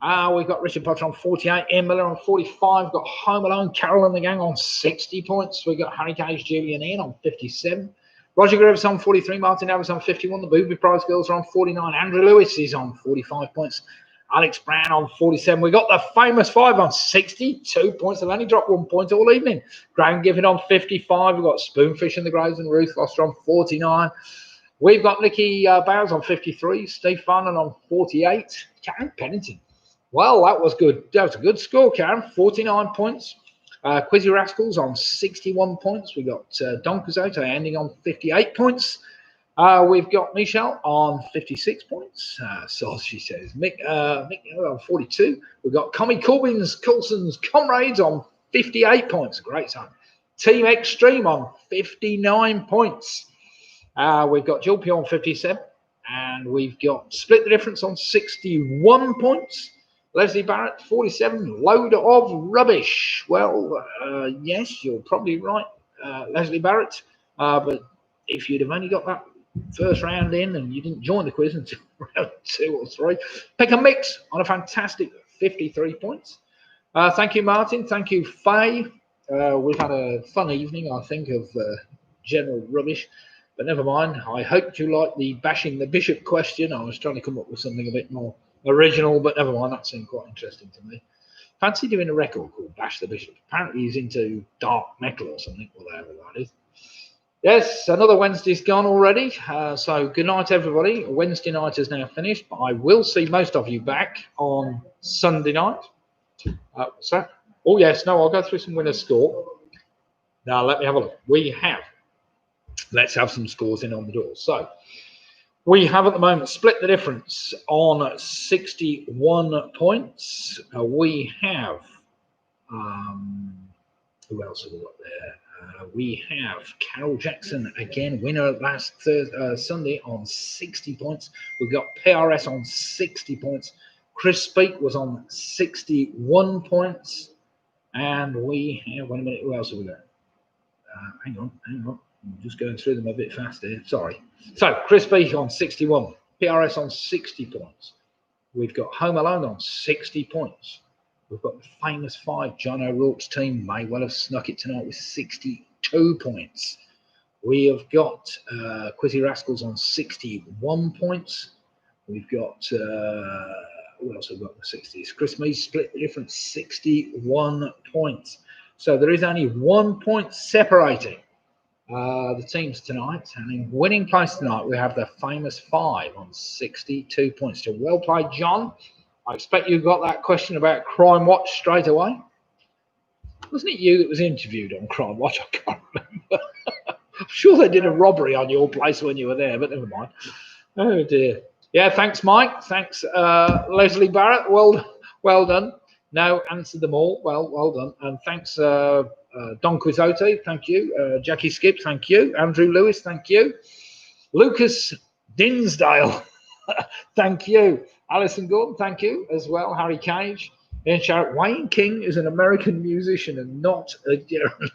[SPEAKER 1] We've got Richard Potter on 48. Ian Miller on 45. We've got Home Alone, Carol and the gang on 60 points. We've got Harry Cage, Julie and Ian on 57. Roger Graves on 43. Martin Evans on 51. The Booby Prize Girls are on 49. Andrew Lewis is on 45 points. Alex Brown on 47. We got the famous 5 on 62 points. They've only dropped 1 point all evening. Graham Giffen on 55. We've got Spoonfish and the Graves and Ruth Foster on 49. We've got Nikki Bowers on 53. Steve Farnan on 48. Karen Pennington. Well, that was good. That was a good score, Karen. 49 points. Quizzy Rascals on 61 points. We've got Don Quixote ending on 58 points. We've got Michelle on 56 points. So she says. Mick on 42. We've got Commie Coulson's Comrades on 58 points. Great time. Team Extreme on 59 points. We've got Jill P on 57. And we've got Split the Difference on 61 points. Leslie Barrett, 47, load of rubbish. Well, yes, you're probably right, Leslie Barrett. But if you'd have only got that first round in and you didn't join the quiz until round 2 or 3, pick a mix on a fantastic 53 points. Thank you, Martin. Thank you, Faye. We've had a fun evening, I think, of general rubbish. But never mind. I hoped you liked the bashing the bishop question. I was trying to come up with something a bit more original, but never mind, that seemed quite interesting to me. Fancy doing a record called Bash the Bishop. Apparently he's into dark metal or something, whatever that is. Yes, another Wednesday's gone already. So good night, everybody. Wednesday night is now finished, but I will see most of you back on Sunday night. Oh, yes. No, I'll go through some winner score. Now, let me have a look. Let's have some scores in on the door. So, we have at the moment split the difference on 61 points. We have, who else have we got there? We have Carol Jackson again, winner last Sunday on 60 points. We've got PRS on 60 points. Chris Speak was on 61 points. And we have, wait a minute, who else have we got? Hang on. I'm just going through them a bit faster. Sorry. So, Chris Speak on 61. PRS on 60 points. We've got Home Alone on 60 points. We've got the famous five. John O'Rourke's team may well have snuck it tonight with 62 points. We have got Quizzy Rascals on 61 points. We've got, who else have we got in the 60s? Chris Mee split the difference, 61 points. So there is only 1 point separating the teams tonight. And in winning place tonight, we have the famous five on 62 points. So well played, John. I expect you got that question about Crime Watch straight away. Wasn't it you that was interviewed on Crime Watch? I can't remember. I'm sure they did a robbery on your place when you were there, but never mind. Oh, dear. Yeah, thanks, Mike. Thanks, Leslie Barrett. Well done. No, answered them all. Well done. And thanks, Don Quizzotti. Thank you. Jackie Skip. Thank you. Andrew Lewis. Thank you. Lucas Dinsdale. Thank you. Alison Gordon, thank you as well. Harry Cage. Ian Sharrett. Wayne King is an American musician and not a German.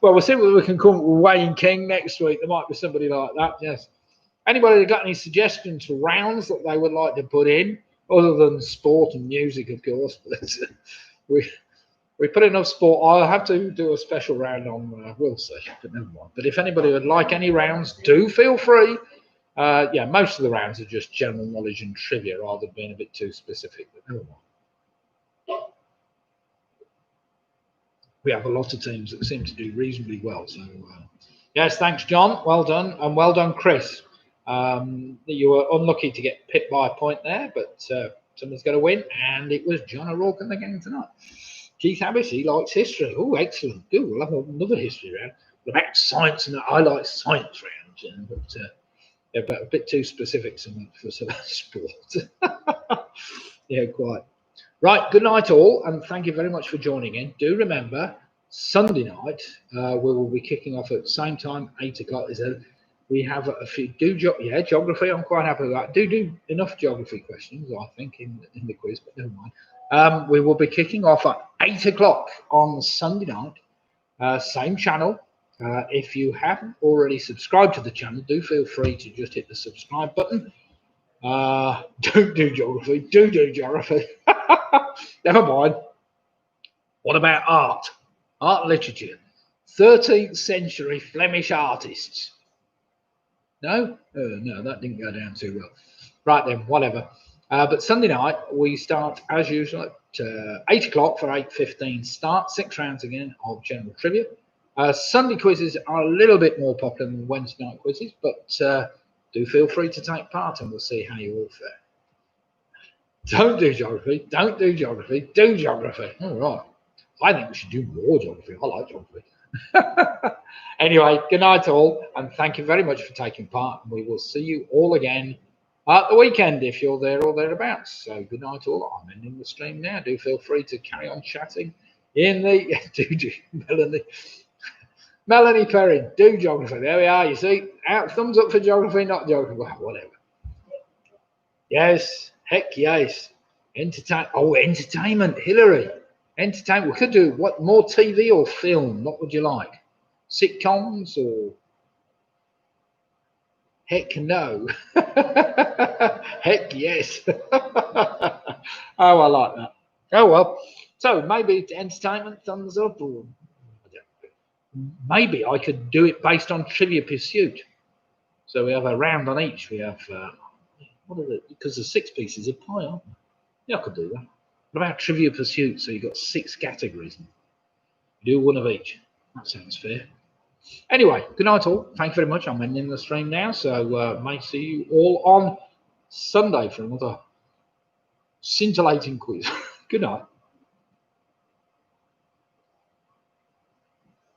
[SPEAKER 1] Well, we'll see what we can come up with Wayne King next week. There might be somebody like that, yes. Anybody got any suggestions for rounds that they would like to put in, other than sport and music, of course? But we put enough sport. I'll have to do a special round on, we'll see, but never mind. But if anybody would like any rounds, do feel free. Yeah, most of the rounds are just general knowledge and trivia rather than being a bit too specific, but never mind. We have a lot of teams that seem to do reasonably well. So, yes, thanks, John. Well done. And well done, Chris. You were unlucky to get pipped by a point there, but someone's got to win, and it was John O'Rourke in the game tonight. Keith Abbas, he likes history. Oh, excellent. Good. We'll have another history round. About science, and I like science rounds, but yeah, but a bit too specific for some sport. Yeah, quite. Right, good night all, and thank you very much for joining in. Do remember, Sunday night, we will be kicking off at the same time, 8 o'clock. We have a few, geography, I'm quite happy with that. Do enough geography questions, I think, in the quiz, but never mind. We will be kicking off at 8 o'clock on Sunday night, same channel. If you haven't already subscribed to the channel, do feel free to just hit the subscribe button. Don't do geography. Do geography. Never mind. What about art? Art and literature. 13th century Flemish artists. No? No, that didn't go down too well. Right then, whatever. But Sunday night, we start as usual at 8 o'clock for 8:15 start. 6 rounds again of general trivia. Sunday quizzes are a little bit more popular than Wednesday night quizzes, but do feel free to take part and we'll see how you all fare. Don't do geography. Don't do geography. Do geography. All right. I think we should do more geography. I like geography. Anyway, good night all, and thank you very much for taking part. And we will see you all again at the weekend if you're there or thereabouts. So good night all. I'm ending the stream now. Do feel free to carry on chatting in the Melanie Perry, do geography. There we are. You see, thumbs up for geography, not geography. Well, whatever. Yes, heck yes. Entertainment, Hillary. Entertainment. We could do what more TV or film? What would you like? Sitcoms or? Heck no. Heck yes. Oh, I like that. Oh well. So maybe entertainment, thumbs up, or maybe I could do it based on Trivia Pursuit. So we have a round on each. We have what are it? Because there's 6 pieces of pie, aren't there? Yeah, I could do that. What about Trivia Pursuit? So you've got 6 categories. Do one of each. That sounds fair. Anyway, good night all. Thank you very much. I'm ending the stream now. So may see you all on Sunday for another scintillating quiz. Good night.